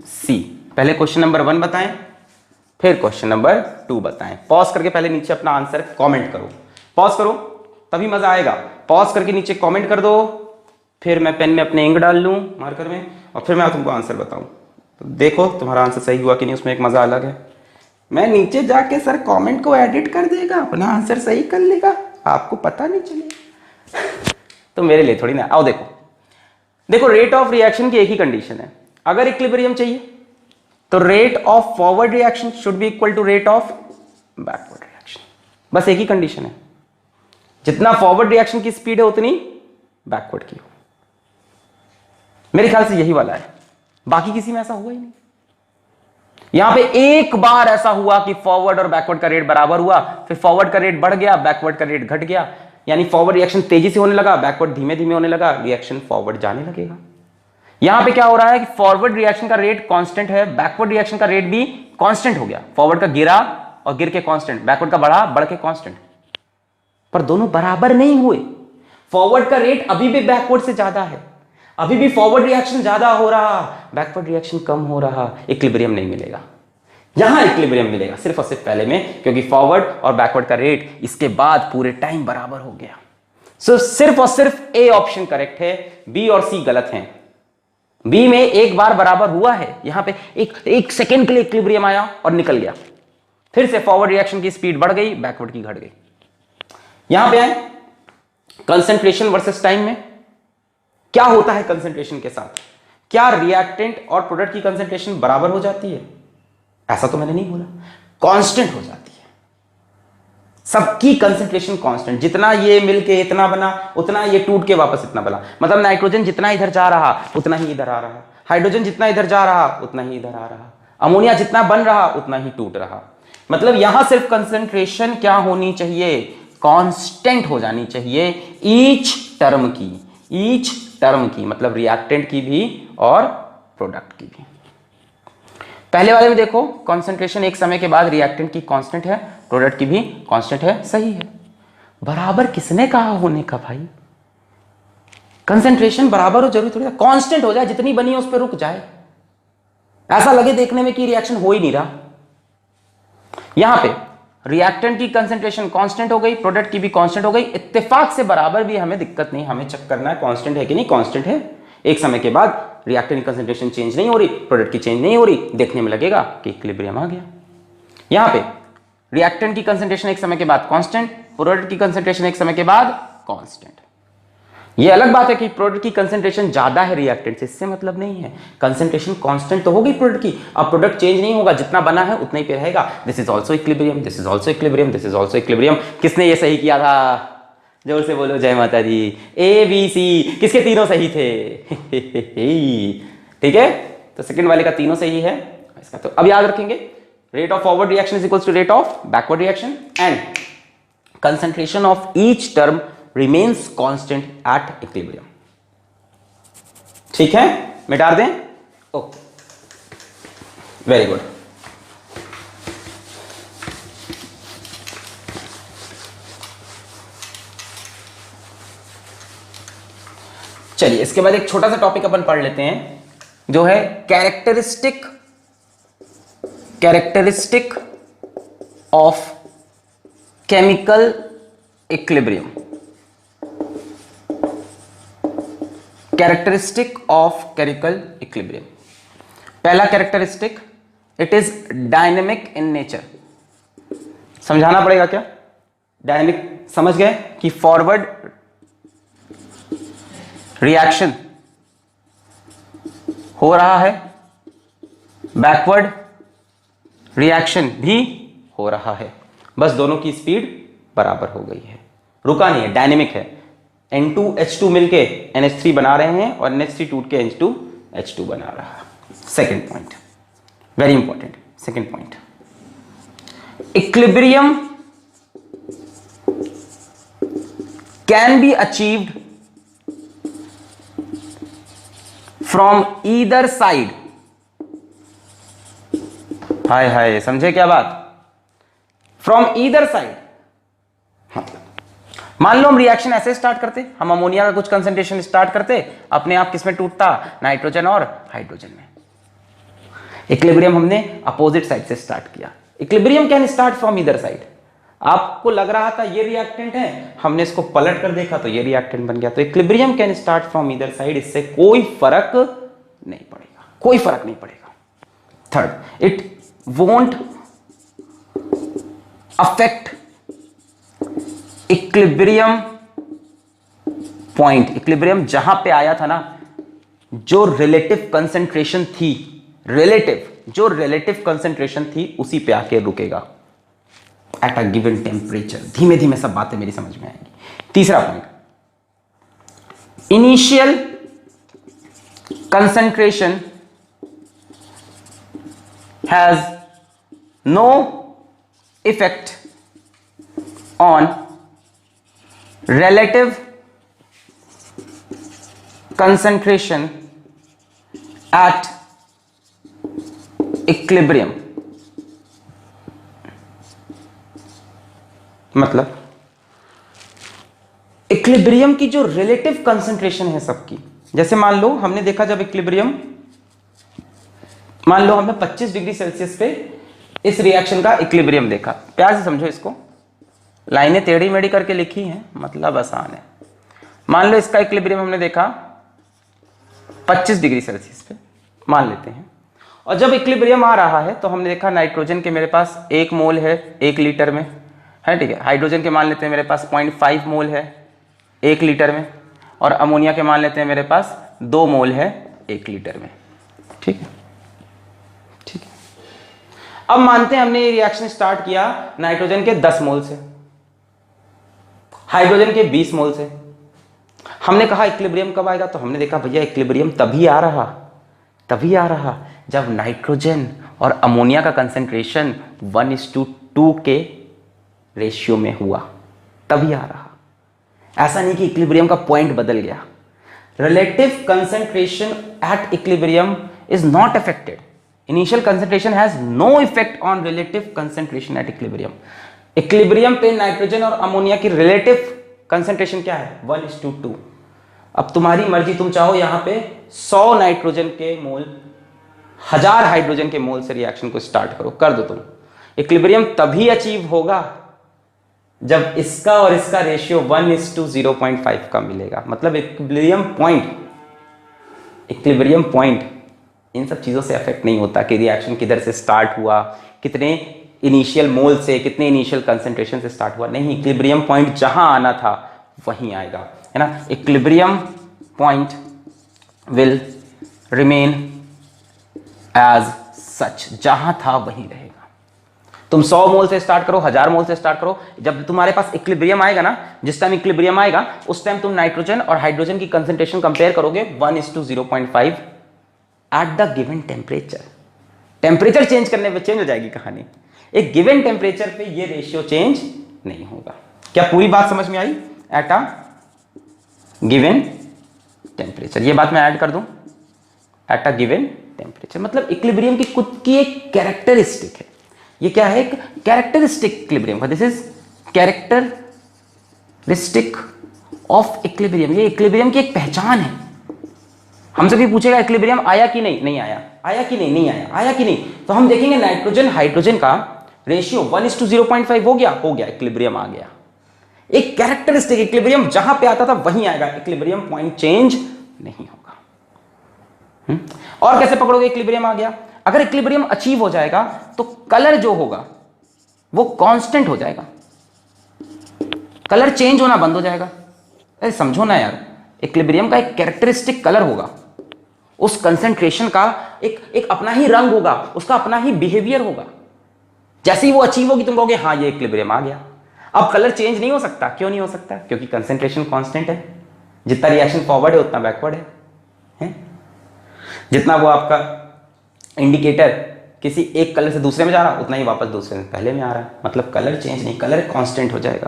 सी। पहले क्वेश्चन नंबर 1 बताएं, फिर क्वेश्चन नंबर 2 बताएं। पॉज करके पहले नीचे अपना आंसर कमेंट करो, पॉज करो तभी मजा आएगा। पॉज करके नीचे कमेंट कर दो, फिर मैं पेन में अपने इंक डाल लूं मार्कर में, और फिर मैं तुमको आंसर बताऊं। तो देखो तुम्हारा आंसर सही हुआ कि नहीं, उसमें एक मजा अलग है। मैं नीचे जाके सर कमेंट को एडिट कर देगा, अपना आंसर सही कर लेगा, आपको पता नहीं चलेगा। तो मेरे लिए थोड़ी ना। आओ देखो, देखो रेट ऑफ रिएक्शन की एक ही कंडीशन है। अगर इक्विलिब्रियम चाहिए तो rate of forward reaction should be equal to rate of backward reaction. बस एक ही कंडीशन है, जितना फॉरवर्ड रिएक्शन की स्पीड है उतनी बैकवर्ड की हो। मेरे ख्याल से यही वाला है, बाकी किसी में ऐसा हुआ ही नहीं। यहां पे एक बार ऐसा हुआ कि फॉरवर्ड और बैकवर्ड का रेट बराबर हुआ, फिर फॉरवर्ड का रेट बढ़ गया, बैकवर्ड का रेट घट गया, यानी फॉरवर्ड रिएक्शन तेजी से होने लगा, बैकवर्ड धीमे धीमे होने लगा, रिएक्शन फॉरवर्ड जाने लगेगा। यहां पे क्या हो रहा है कि फॉरवर्ड रिएक्शन का रेट कांस्टेंट है, बैकवर्ड रिएक्शन का रेट भी कांस्टेंट हो गया। फॉरवर्ड का गिरा और गिर के कांस्टेंट, बैकवर्ड का बढ़ा बढ़ के कांस्टेंट, पर दोनों बराबर नहीं हुए। फॉरवर्ड का रेट अभी भी बैकवर्ड से ज्यादा है, अभी भी फॉरवर्ड रिएक्शन ज्यादा हो रहा, बैकवर्ड रिएक्शन कम हो रहा। इक्विलिब्रियम नहीं मिलेगा। यहां इक्विलिब्रियम मिलेगा सिर्फ और सिर्फ पहले में, क्योंकि फॉरवर्ड और बैकवर्ड का रेट इसके बाद पूरे टाइम बराबर हो गया। सिर्फ और सिर्फ ए ऑप्शन करेक्ट है, बी और सी गलत हैं। बी में एक बार बराबर हुआ है, यहां पे एक सेकेंड के लिए इक्विलिब्रियम आया और निकल गया, फिर से फॉरवर्ड रिएक्शन की स्पीड बढ़ गई, बैकवर्ड की घट गई। यहां पे आए कंसंट्रेशन वर्सेस टाइम में क्या होता है कंसंट्रेशन के साथ, क्या रिएक्टेंट और प्रोडक्ट की कंसंट्रेशन बराबर हो जाती है? ऐसा तो मैंने नहीं बोला, कांस्टेंट हो जाती है। सबकी कंसंट्रेशन कांस्टेंट, जितना ये मिलके इतना बना उतना ये टूट के वापस इतना बना, मतलब नाइट्रोजन जितना इधर जा रहा उतना ही इधर आ रहा। हाइड्रोजन जितना इधर जा रहा उतना ही इधर आ रहा, अमोनिया जितना बन रहा उतना ही टूट रहा। मतलब यहां सिर्फ कंसंट्रेशन क्या होनी चाहिए, कांस्टेंट हो जानी चाहिए ईच टर्म की, मतलब रिएक्टेंट की भी और प्रोडक्ट की भी। पहले वाले में देखो कंसंट्रेशन एक समय के बाद रिएक्टेंट की कांस्टेंट है, प्रोडक्ट की भी कांस्टेंट है, सही है। बराबर किसने कहा होने का भाई, कंसंट्रेशन बराबर हो जरूरी थोड़ी है, कांस्टेंट हो जाए, जितनी बनी है उस पर रुक जाए, ऐसा लगे देखने में कि रिएक्शन हो ही नहीं रहा। यहां पे रिएक्टेंट की कंसंट्रेशन कांस्टेंट हो गई, प्रोडक्ट की भी कांस्टेंट हो गई, इत्तेफाक से बराबर भी हमें दिक्कत नहीं, हमें चेक करना है कांस्टेंट है कि नहीं, कांस्टेंट है। एक समय के बाद रिएक्टेंट की कंसंट्रेशन चेंज नहीं हो रही, प्रोडक्ट की चेंज नहीं हो रही, देखने में लगेगा कि इक्विलिब्रियम आ गया। यहां पे रिएक्टेंट की कंसंट्रेशन एक समय के बाद कांस्टेंट, प्रोडक्ट की कंसंट्रेशन एक समय के बाद कांस्टेंट। ये अलग बात है कि प्रोडक्ट की कंसंट्रेशन ज्यादा है रिएक्टेंट से, इससे मतलब नहीं है, कंसंट्रेशन कांस्टेंट तो होगी प्रोडक्ट की, अब प्रोडक्ट चेंज नहीं होगा, जितना बना है उतना ही पे रहेगा। This is also equilibrium, this is also equilibrium, this is also equilibrium. किसने ये सही किया था, जोर से बोलो जय माता दी। ए बी सी किसके तीनों सही थे ठीक है, तो सेकंड वाले का तीनों सही है इसका, तो अब याद रखेंगे rate of forward reaction is equals to rate of backward reaction and concentration of each term remains constant at equilibrium। ठीक है, मिटा दें, ओके, वेरी गुड। चलिए इसके बाद एक छोटा सा टॉपिक अपन पढ़ लेते हैं जो है characteristic of chemical equilibrium. Characteristic of chemical equilibrium. पहला characteristic, it is dynamic in nature. समझाना पड़ेगा क्या, डायनेमिक समझ गए कि फॉरवर्ड रिएक्शन हो रहा है, बैकवर्ड रिएक्शन भी हो रहा है, बस दोनों की स्पीड बराबर हो गई है, रुका नहीं है, डायनेमिक है। N2H2 मिलके NH3 बना रहे हैं और NH3 टूट के H2 बना रहा है। Second point, very important, second point, equilibrium can be achieved from either side. हाय हाय, समझे क्या बात, फ्रॉम ईदर साइड। मतलब मान लो हम रिएक्शन ऐसे स्टार्ट करते, हम अमोनिया का कुछ कंसंट्रेशन स्टार्ट करते, अपने आप किसमें टूटता, नाइट्रोजन और हाइड्रोजन में। इक्विलिब्रियम हमने अपोजिट साइड से स्टार्ट किया। Equilibrium can start from either side. आपको लग रहा था ये रिएक्टेंट है, हमने इसको पलट कर देखा तो ये रिएक्टेंट बन गया। तो equilibrium can start from either side, इससे कोई फर्क नहीं पड़ेगा, कोई फर्क नहीं पड़ेगा। Third, it won't affect equilibrium point. Equilibrium जहां पे आया था ना, जो रिलेटिव कंसंट्रेशन थी, जो रिलेटिव कंसंट्रेशन थी उसी पे आके रुकेगा एट अ गिवन टेम्परेचर। धीमे धीमे सब बातें मेरी समझ में आएंगी। तीसरा point, initial concentration has no effect on relative concentration at equilibrium। मतलब इक्विलिब्रियम की जो रिलेटिव कंसंट्रेशन है सबकी, जैसे मान लो हमने देखा जब इक्विलिब्रियम, मान लो हमने 25 डिग्री सेल्सियस पे इस रिएक्शन का इक्विलिब्रियम देखा। प्यार से समझो इसको, लाइनें टेढ़ी मेढ़ी करके लिखी हैं, मतलब आसान है। मान लो इसका इक्विलिब्रियम हमने देखा 25 डिग्री सेल्सियस पे, मान लेते हैं, और जब इक्विलिब्रियम आ रहा है तो हमने देखा नाइट्रोजन के मेरे पास 1 मोल है 1 लीटर में, है ठीक है। हाइड्रोजन के मान लेते हैं मेरे पास 0.5 मोल है 1 लीटर में, और अमोनिया के मान लेते हैं मेरे पास 2 मोल है 1 लीटर में, ठीक है। ठीक है, अब मानते हैं हमने ये रिएक्शन स्टार्ट किया नाइट्रोजन के 10 मोल से, हाइड्रोजन के 20 मोल से। हमने कहा इक्विलिब्रियम कब आएगा, तो हमने देखा भैया इक्विलिब्रियम तभी आ रहा तभी आ रहा जब नाइट्रोजन और अमोनिया का कंसेंट्रेशन 1:2 के रेशियो में हुआ, तभी आ रहा। ऐसा नहीं कि इक्विलिब्रियम का पॉइंट बदल गया। Relative concentration at equilibrium is not affected. Initial concentration has no effect on relative concentration at equilibrium. Equilibrium पे नाइट्रोजन और अमोनिया की रिलेटिव कंसेंट्रेशन क्या है? 1:2। अब तुम्हारी मर्जी, तुम चाहो यहां पे 100 नाइट्रोजन के मोल 1000 हाइड्रोजन के मोल से रिएक्शन को स्टार्ट करो, कर दो तुम। इक्विलिब्रियम तभी अचीव होगा जब इसका और इसका रेशियो 1:0.5 का मिलेगा। मतलब इक्विलिब्रियम पॉइंट इन सब चीजों से अफेक्ट नहीं होता कि रिएक्शन किधर से स्टार्ट हुआ, कितने इनिशियल मोल से, कितने इनिशियल कंसेंट्रेशन से स्टार्ट हुआ। नहीं, इक्विलिब्रियम पॉइंट जहां आना था वहीं आएगा, है ना। Equilibrium point will remain as such, जहां था वहीं रहेगा। तुम 100 मोल से स्टार्ट करो, 1000 मोल से स्टार्ट करो, जब तुम्हारे पास इक्विलिब्रियम आएगा ना, जिस टाइम इक्विलिब्रियम आएगा उस टाइम तुम नाइट्रोजन और हाइड्रोजन की कंसेंट्रेशन कंपेयर करोगे 1:0.5 at the given temperature. Temperature change करने पे चेंज हो जाएगी कहानी। एक गिवन टेम्परेचर पे ये रेशियो चेंज नहीं होगा। क्या पूरी बात समझ में आई? एट अ गिवन टेम्परेचर, ये बात मैं ऐड कर दूं, एट अ गिवन टेम्परेचर। मतलब इक्विलिब्रियम की खुद की एक कैरेक्टरिस्टिक है। ये क्या है? एक कैरेक्टरिस्टिक इक्विलिब्रियम का। This is characteristic of equilibrium. ये इक्विलिब्रियम की एक पहचान है। हमसे भी पूछेगा इक्विलिब्रियम आया कि नहीं, नहीं आया, आया कि नहीं, नहीं आया, आया कि नहीं, तो हम देखेंगे नाइट्रोजन हाइड्रोजन का रेशियो 1:0.5 हो गया, इक्विलिब्रियम आ गया। एक कैरेक्टरिस्टिक इक्विलिब्रियम जहां पे आता था वहीं आएगा, इक्विलिब्रियम पॉइंट चेंज नहीं होगा। और कैसे पकड़ोगे इक्विलिब्रियम आ गया? अगर इक्विलिब्रियम अचीव हो जाएगा तो कलर जो होगा वो कांस्टेंट हो जाएगा, कलर चेंज होना बंद हो जाएगा। अरे समझो ना यार, इक्विलिब्रियम का एक कैरेक्टरिस्टिक कलर होगा, उस कंसेंट्रेशन का एक अपना ही रंग होगा, उसका अपना ही बिहेवियर होगा। जैसे ही वो अचीव होगी तुम कहोगे हाँ ये इक्विलिब्रियम आ गया। अब कलर चेंज नहीं हो सकता। क्यों नहीं हो सकता? क्योंकि कंसेंट्रेशन कांस्टेंट है। जितना रिएक्शन फॉरवर्ड है उतना बैकवर्ड है? जितना वो आपका इंडिकेटर किसी एक कलर से दूसरे में जा रहा उतना ही वापस दूसरे में पहले में आ रहा है। मतलब कलर चेंज नहीं, कलर कांस्टेंट हो जाएगा।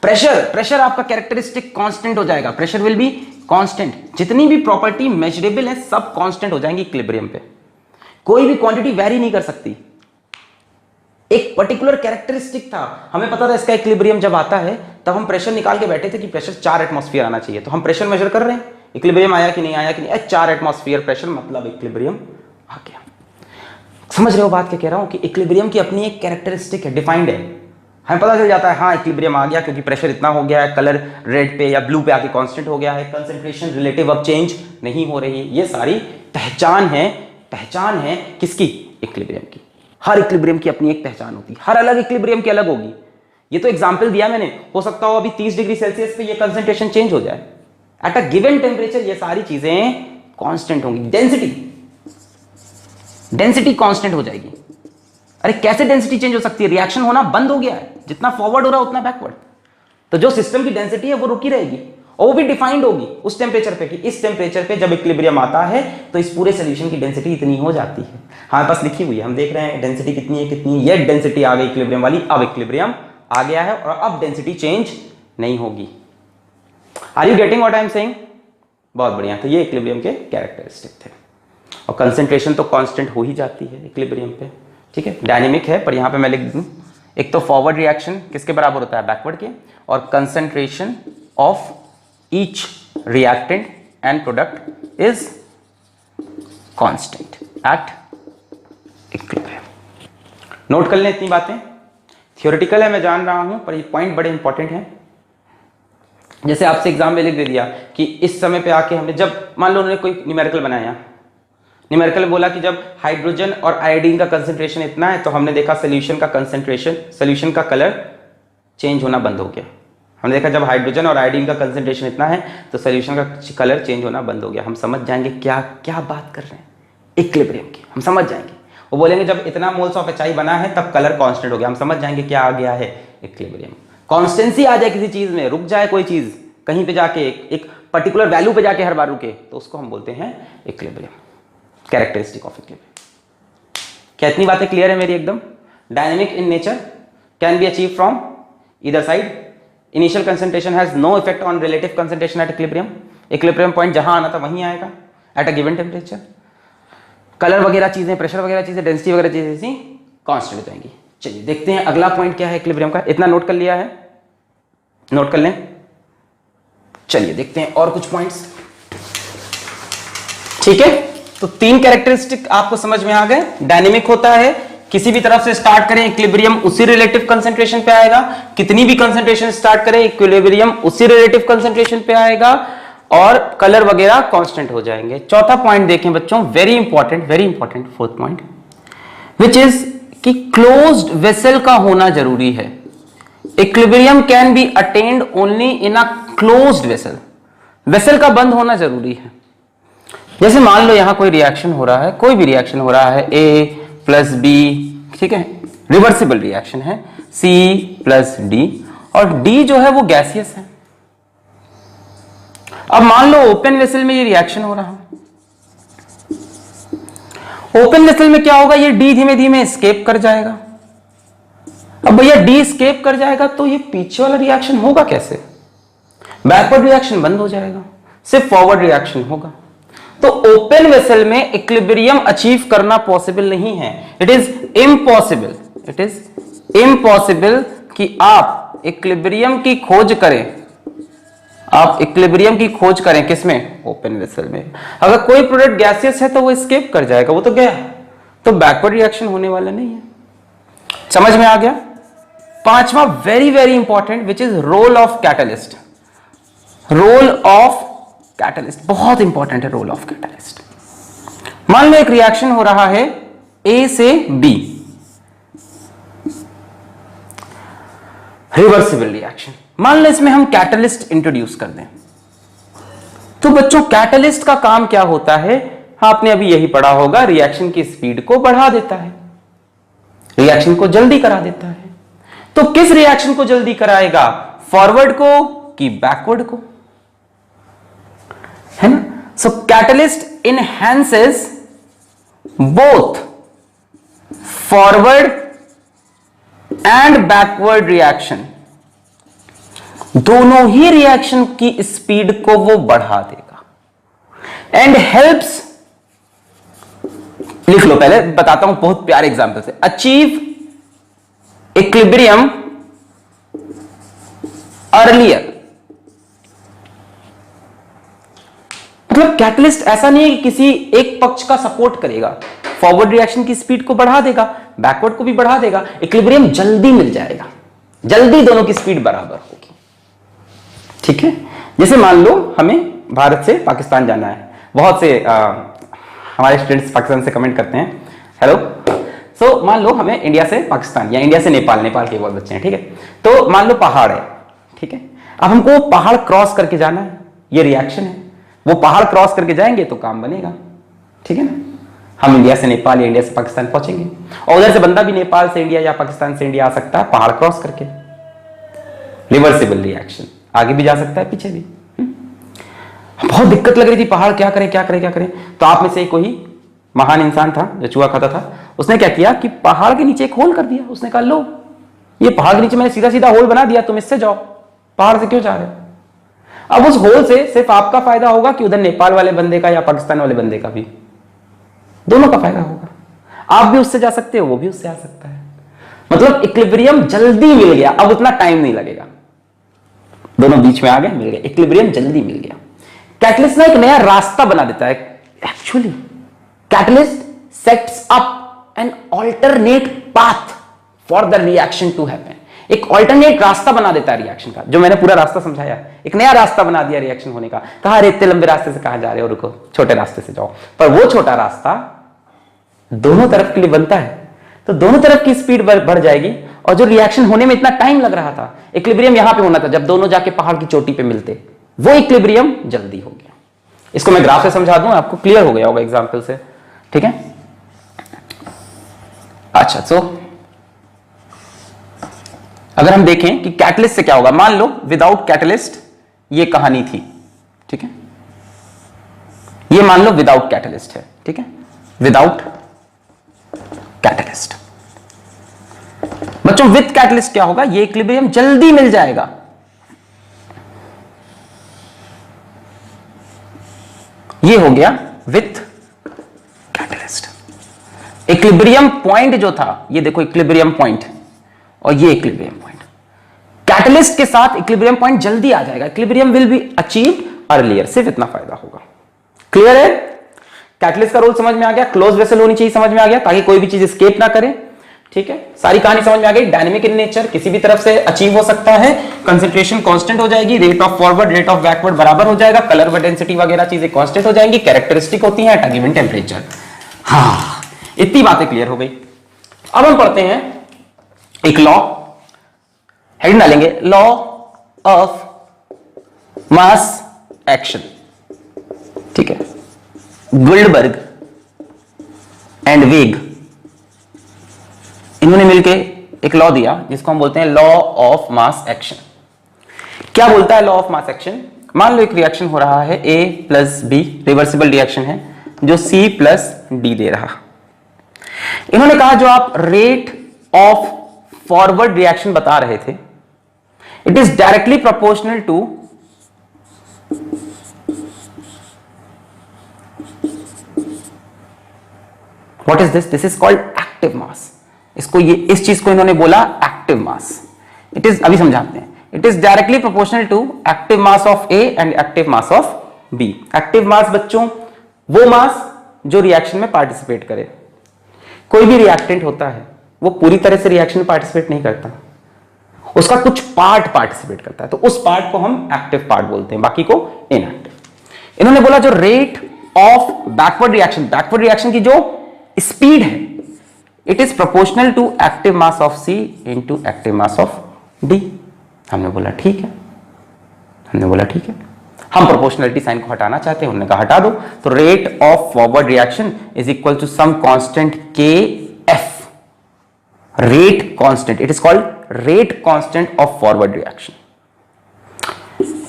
प्रेशर आपका कैरेक्टरिस्टिक कांस्टेंट हो जाएगा। Pressure will be constant. जितनी भी प्रॉपर्टी मेजरेबल है सब कांस्टेंट हो जाएंगी इक्विलिब्रियम पे। कोई भी क्वांटिटी वेरी नहीं कर सकती। एक पर्टिकुलर कैरेक्टरिस्टिक था, हमें पता था इसका इक्विलिब्रियम जब आता है तब हम प्रेशर निकाल के बैठे थे कि प्रेशर 4 एटमॉस्फेयर आना चाहिए। तो हम प्रेशर मेजर कर रहे हैं, इक्विलिब्रियम आया कि नहीं आया कि नहीं, 4 एटमॉस्फेयर प्रेशर, मतलब इक्विलिब्रियम आ गया। समझ रहे हो बात क्या कह रहा हूं? कि इक्विलिब्रियम की अपनी एक कैरेक्टरिस्टिक है, डिफाइंड है। हमें पता चल जाता है हाँ इक्विलिब्रियम आ गया क्योंकि प्रेशर इतना हो गया है, कलर रेड पे या ब्लू पे आके कांस्टेंट हो गया है, कंसंट्रेशन रिलेटिव अब चेंज नहीं हो रही। ये सारी पहचान है किसकी? इक्विलिब्रियम की। हर इक्विलिब्रियम की अपनी एक पहचान होती है, हर अलग इक्विलिब्रियम की अलग होगी। ये तो एग्जांपल दिया मैंने, हो सकता हो अभी 30 डिग्री सेल्सियस पे ये कंसंट्रेशन चेंज हो जाए। एट अ गिवन टेम्परेचर ये सारी चीजें कांस्टेंट होंगी। डेंसिटी कांस्टेंट हो जाएगी। अरे कैसे डेंसिटी चेंज हो सकती है? रिएक्शन होना बंद हो गया है, जितना फॉरवर्ड हो रहा है उतना बैकवर्ड। तो जो सिस्टम की डेंसिटी है वो रुकी रहेगी और वो भी डिफाइंड होगी उस टेम्परेचर पे कि इस टेम्परेचर पे जब इक्विलिब्रियम आता है तो इस पूरे सॉल्यूशन की डेंसिटी इतनी हो जाती है। हाँ बस लिखी हुई है, हम देख रहे हैं डेंसिटी कितनी है, ये डेंसिटी आ गई इक्विलिब्रियम वाली। अब इक्विलिब्रियम आ गया है और अब डेंसिटी चेंज नहीं होगी। Are you getting what I am saying? बहुत बढ़िया। तो ये इक्विलिब्रियम के कैरेक्टरिस्टिक थे। और कंसेंट्रेशन तो कांस्टेंट हो ही जाती है इक्विलिब्रियम पे, ठीक है। डायनेमिक है पर यहां पे मैं लिख दूं, एक तो फॉरवर्ड रिएक्शन किसके बराबर होता है? बैकवर्ड के। और concentration of each reactant and product is constant at equilibrium. Note कर लें इतनी बातें। थियोरेटिकल है मैं जान रहा हूं पर ये पॉइंट बड़े इंपॉर्टेंट हैं। जैसे आपसे एग्जाम में लिख दे दिया कि इस समय पे आके हमने, जब मान लो उन्होंने कोई न्यूमेरिकल बनाया, न्यूमेरिकल बोला कि जब हाइड्रोजन और आयोडीन का कंसंट्रेशन इतना है तो हमने देखा सोल्यूशन का कंसंट्रेशन, सोल्यूशन का कलर चेंज होना बंद हो गया। हमने देखा जब हाइड्रोजन और आयोडीन का कंसंट्रेशन इतना है तो सोल्यूशन का कलर चेंज होना बंद हो गया। हम समझ जाएंगे क्या क्या बात कर रहे हैं इक्विलिब्रियम की, हम समझ जाएंगे। वो बोलेंगे जब इतना मोल्स ऑफ HI बना है तब कलर कांस्टेंट हो गया, हम समझ जाएंगे क्या आ गया है इक्विलिब्रियम। कॉन्स्टेंसी आ जाए किसी चीज में, रुक जाए कोई चीज कहीं पे जाके एक पर्टिकुलर वैल्यू पे जाके हर बार रुके, तो उसको हम बोलते हैं इक्विलिब्रियम। Characteristic of equilibrium. क्या इतनी बातें क्लियर है मेरी एकदम? Dynamic in nature, can be achieve from either side, initial concentration has no effect on relative concentration at equilibrium, equilibrium point जहां आना था वहीं आएगा at a given temperature, colour वगैरह चीजें, प्रेशर वगैरह चीजें, डेंसिटी वगैरह चीजें कांस्टेंट हो जाएंगी। चलिए देखते हैं अगला पॉइंट क्या है इक्विलिब्रियम का। इतना नोट कर लिया है? नोट कर लें। चलिए देखते हैं और कुछ पॉइंट्स। ठीक है, तो 3 कैरेक्टरिस्टिक आपको समझ में आ गए। डायनेमिक होता है, किसी भी तरफ से स्टार्ट करें इक्विलिब्रियम उसी रिलेटिव कंसंट्रेशन पे आएगा, कितनी भी कंसंट्रेशन स्टार्ट करें इक्विलिब्रियम उसी रिलेटिव कंसंट्रेशन पे आएगा, और कलर वगैरह कांस्टेंट हो जाएंगे। चौथा पॉइंट देखें बच्चों, very important fourth point, which is कि क्लोज्ड वेसल का होना जरूरी है। Equilibrium can B attend only in a closed vessel, vessel का बंद होना जरूरी है। जैसे मान लो यहां कोई रिएक्शन हो रहा है, कोई भी रिएक्शन हो रहा है, A + B, ठीक है, रिवर्सिबल रिएक्शन है, C + D, और D जो है वो गैसियस है। अब मान लो ओपन वेसल में ये रिएक्शन हो रहा है, ओपन वेसल में क्या होगा, ये D धीमे धीमे एस्केप कर जाएगा। अब भैया D एस्केप कर जाएगा तो ये पीछे वाला रिएक्शन होगा कैसे? बैकवर्ड रिएक्शन बंद हो जाएगा, सिर्फ फॉरवर्ड रिएक्शन होगा। तो ओपन वेसल में इक्विलिब्रियम अचीव करना पॉसिबल नहीं है। इट इज इम्पॉसिबल कि आप इक्विलिब्रियम की खोज करें, आप इक्विलिब्रियम की खोज करें किसमें? ओपन वेसल में। अगर कोई प्रोडक्ट गैसियस है तो वो एस्केप कर जाएगा, वो तो गया, तो बैकवर्ड रिएक्शन होने वाला नहीं है। समझ में आ गया? पांचवा very important, which is role of catalyst. Role of catalyst बहुत इंपॉर्टेंट है, रोल ऑफ कैटलिस्ट। मान लो एक रिएक्शन हो रहा है A से B, रिवर्सिबल रिएक्शन। मान लो इसमें हम कैटलिस्ट इंट्रोड्यूस कर दें, तो बच्चों कैटलिस्ट का काम क्या होता है? आपने अभी यही पढ़ा होगा, रिएक्शन की स्पीड को बढ़ा देता है, रिएक्शन को जल्दी करा देता है। तो किस रिएक्शन को जल्दी कराएगा? फॉरवर्ड को कि बैकवर्ड को? है ना? So catalyst enhances both forward and backward reaction, दोनों ही रिएक्शन की स्पीड को वो बढ़ा देगा। एंड हेल्प्स, लिख लो, पहले बताता हूं बहुत प्यारे एग्जांपल से। अचीव इक्विलिब्रियम अर्लियर, मतलब कैटलिस्ट ऐसा नहीं है कि किसी एक पक्ष का सपोर्ट करेगा, फॉरवर्ड रिएक्शन की स्पीड को बढ़ा देगा, बैकवर्ड को भी बढ़ा देगा, इक्विलिब्रियम जल्दी मिल जाएगा, जल्दी दोनों की स्पीड बराबर होगी। ठीक है, जैसे मान लो हमें भारत से पाकिस्तान जाना है, बहुत से हमारे स्टूडेंट्स पाकिस्तान से कमेंट करते हैं, हेलो। सो मान लो हमें इंडिया से पाकिस्तान या इंडिया से नेपाल, नेपाल के बहुत बच्चे हैं, ठीक है। तो मान लो पहाड़ है, ठीक है, अब हमको पहाड़ क्रॉस करके जाना है, ये रिएक्शन है, वो पहाड़ क्रॉस करके जाएंगे तो काम बनेगा, ठीक है ना। हम इंडिया से नेपाल या इंडिया से पाकिस्तान पहुंचेंगे, और उधर से बंदा भी नेपाल से इंडिया या पाकिस्तान से इंडिया आ सकता है पहाड़ क्रॉस करके, रिवर्सिबल रिएक्शन, आगे भी जा सकता है पीछे भी। बहुत दिक्कत लग रही थी, पहाड़ क्या करें क्या करें क्या करें, तो आप में से कोई महान इंसान था जो चूहा खाता था, उसने क्या किया कि पहाड़ के नीचे एक होल कर दिया। उसने कहा लो, ये पहाड़ के नीचे मैंने सीधा सीधा होल बना दिया, तुम इससे जाओ, पहाड़ से क्यों जा रहे हो। अब उस होल से सिर्फ आपका फायदा होगा कि उधर नेपाल वाले बंदे का या पाकिस्तान वाले बंदे का भी, दोनों का फायदा होगा। आप भी उससे जा सकते हो, वो भी उससे आ सकता है। मतलब इक्विलिब्रियम जल्दी मिल गया, अब उतना टाइम नहीं लगेगा, दोनों बीच में आ गए, मिल गया, इक्विलिब्रियम जल्दी मिल गया। कैटलिस्ट ना एक नया रास्ता बना देता है। Actually catalyst sets up an alternate path for the reaction to happen. एक ऑल्टरनेट रास्ता बना देता है रिएक्शन का, जो मैंने पूरा रास्ता समझाया, एक नया रास्ता बना दिया रिएक्शन होने का। कहा अरे इतने लंबे रास्ते से कहां जा रहे हो, रुको छोटे रास्ते से जाओ। पर वो छोटा रास्ता दोनों तरफ के लिए बनता है, तो दोनों तरफ की स्पीड बढ़ जाएगी, और जो रिएक्शन होने में इतना टाइम लग रहा था, इक्विलिब्रियम यहां पे होना था जब दोनों जाके पहाड़ की चोटी पे मिलते, वो इक्विलिब्रियम जल्दी हो गया। इसको मैं ग्राफ से समझा दूं, आपको क्लियर हो गया होगा एग्जांपल से, ठीक है। अच्छा, सो अगर हम देखें कि कैटलिस्ट से क्या होगा, मान लो विदाउट कैटलिस्ट ये कहानी थी, ठीक है, ये मान लो विदाउट कैटलिस्ट है, ठीक है। Without catalyst. बच्चों विथ कैटलिस्ट क्या होगा, ये इक्विलिब्रियम जल्दी मिल जाएगा। ये हो गया विथ कैटलिस्ट। इक्विलिब्रियम पॉइंट जो था, ये देखो इक्विलिब्रियम पॉइंट और ये इक्विलिब्रियम पॉइंट, कैटलिस्ट के साथ इक्विलिब्रियम पॉइंट जल्दी आ जाएगा। Equilibrium will be achieve earlier, सिर्फ इतना फायदा होगा। क्लियर है? कैटलिस्ट का रोल समझ में आ गया, क्लोज वेसल होनी चाहिए समझ में आ गया, ताकि कोई भी चीज एस्केप ना करे। ठीक है, सारी कहानी समझ में आ गई। डायनेमिक इन नेचर, किसी भी तरफ से अचीव हो सकता है। कंसंट्रेशन कांस्टेंट हो जाएगी, rate of forward rate of backward बराबर हो जाएगा, कलर व डेंसिटी वगैरह चीजें कांस्टेंट हो जाएंगी, कैरेक्टरिस्टिक होती है एट अ गिवन टेंपरेचर। हाँ, इतनी बातें क्लियर हो गई। अब हम पढ़ते हैं एक लॉ, हेडिंग डालेंगे लॉ ऑफ मास एक्शन। ठीक है, गुल्डबर्ग एंड वेग, इन्होंने मिलके एक लॉ दिया जिसको हम बोलते हैं लॉ ऑफ मास एक्शन। क्या बोलता है लॉ ऑफ मास एक्शन? मान लो एक रिएक्शन हो रहा है A plus B, reversible reaction है, जो C प्लस डी दे रहा। इन्होंने कहा जो आप रेट ऑफ फॉरवर्ड रिएक्शन बता रहे थे, it is directly proportional to what is this? This is called active mass. इसको ये इस चीज को इन्होंने बोला एक्टिव मास। इट इज, अभी समझाते हैं, it is directly proportional to active mass of A and active mass of B. Active mass बच्चों वो मास जो रिएक्शन में पार्टिसिपेट करे। कोई भी रिएक्टेंट होता है वो पूरी तरह से रिएक्शन में पार्टिसिपेट नहीं करता, उसका कुछ पार्ट पार्टिसिपेट करता है, तो उस पार्ट को हम एक्टिव पार्ट बोलते हैं, बाकी को इनएक्टिव। इन्होंने बोला जो रेट ऑफ बैकवर्ड रिएक्शन की जो स्पीड है, it is proportional to active mass of C into active mass of D. हमने बोला ठीक है, हम प्रोपोर्शनलिटी साइन को हटाना चाहते हैं, उन्होंने कहा हटा दो। तो rate of forward reaction is equal to some constant K F, rate constant, it is called rate constant of forward reaction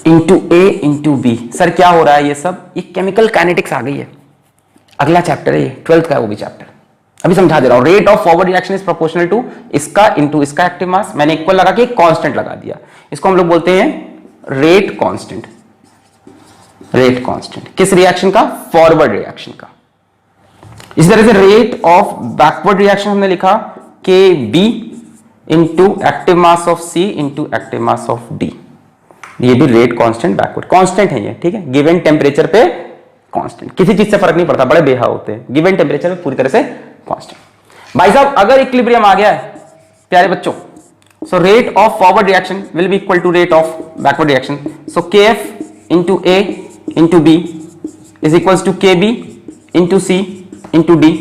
into A into B. Sir क्या हो रहा है ये सब? ये केमिकल काइनेटिक्स आ गई है, अगला चैप्टर है ये, 12th का है वो भी चैप्टर, अभी समझा दे रहा हूं। Rate of forward reaction is proportional to इसका इंटू इसका एक्टिव मास। मैंने इक्वल लगा के कांस्टेंट लगा दिया, इसको हम लोग बोलते हैं रेट कांस्टेंट। रेट कांस्टेंट किस रिएक्शन का? फॉरवर्ड रिएक्शन का। इसी तरह से रेट ऑफ बैकवर्ड रिएक्शन हमने लिखा K B into active mass of C into active mass of D. ये भी रेट कांस्टेंट बैकवर्ड कांस्टेंट है ये, ठीक है, गिवन टेम्परेचर पे कांस्टेंट, किसी चीज से फर्क नहीं पड़ता, बड़े बेहा होते हैं, गिवन टेम्परेचर पे पूरी तरह से कांस्टेंट। भाई साहब अगर इक्विलिब्रियम आ गया है प्यारे बच्चों, so rate of forward reaction will be equal to rate of backward reaction. So K F into A into B is equal to K B into C into D.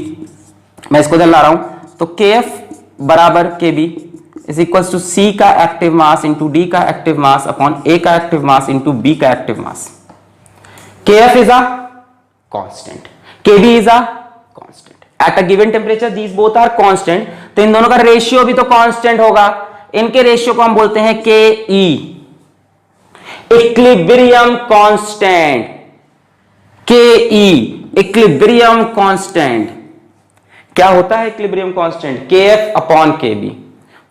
मैं इसको इधर ला रहा हूं, तो के एफ बराबर K B is equal to C का active mass into D का एक्टिव मास अपॉन ए का एक्टिव मास इंटू बी का active mass. K F is a constant, K B is a constant at a given temperature, these both are constant, तो इन दोनों का ratio भी तो constant होगा। इनके रेशियो को हम बोलते हैं के ई, इक्विलिब्रियम कांस्टेंट, के ई इक्विलिब्रियम कांस्टेंट। क्या होता है equilibrium constant? K F upon के बी,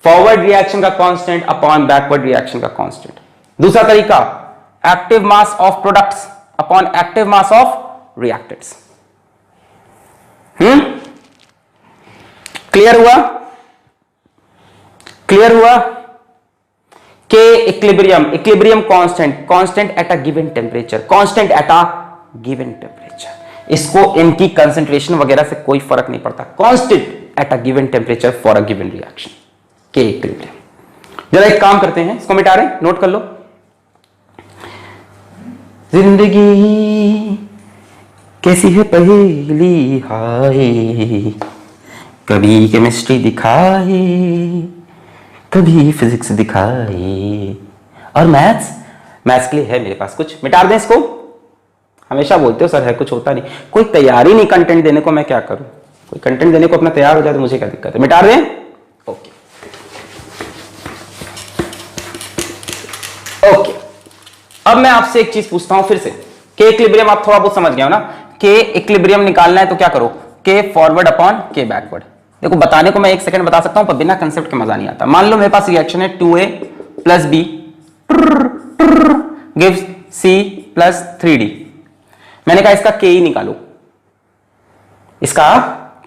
फॉरवर्ड रिएक्शन का कांस्टेंट अपॉन बैकवर्ड रिएक्शन का कांस्टेंट। दूसरा तरीका active mass of products upon active mass of reactants. Clear हुआ? क्लियर हुआ? के equilibrium, equilibrium constant, constant at a given temperature, constant at a given temperature. इसको इनकी concentration वगैरह से कोई फर्क नहीं पड़ता, constant at a given temperature for a given reaction, के इक्विलिब्रियम। जरा एक काम करते हैं, इसको मिटा रहे, नोट कर लो। जिंदगी कैसी है पहेली हाय, कभी केमिस्ट्री दिखाए, कभी फिजिक्स दिखाए, और मैथ्स के लिए है मेरे पास कुछ। मिटा दें इसको? हमेशा बोलते हो सर है कुछ, होता नहीं, कोई तैयारी नहीं कंटेंट देने को, मैं क्या करूं? कोई कंटेंट देने को अपना तैयार हो जाए तो मुझे क्या दिक्कत है? मिटा दें? Okay okay. अब मैं आपसे एक चीज पूछता हूं फिर से, के इक्विलिब्रियम आप थोड़ा बहुत समझ गए हो ना? के इक्विलिब्रियम निकालना है तो क्या करो? के फॉरवर्ड अपॉन के बैकवर्ड। देखो बताने को मैं 1 सेकंड बता सकता हूं, पर बिना कंसेप्ट के मजा नहीं आता। मान लो मेरे पास रिएक्शन है 2a plus B gives c plus 3d। मैंने कहा इसका के ही निकालो, इसका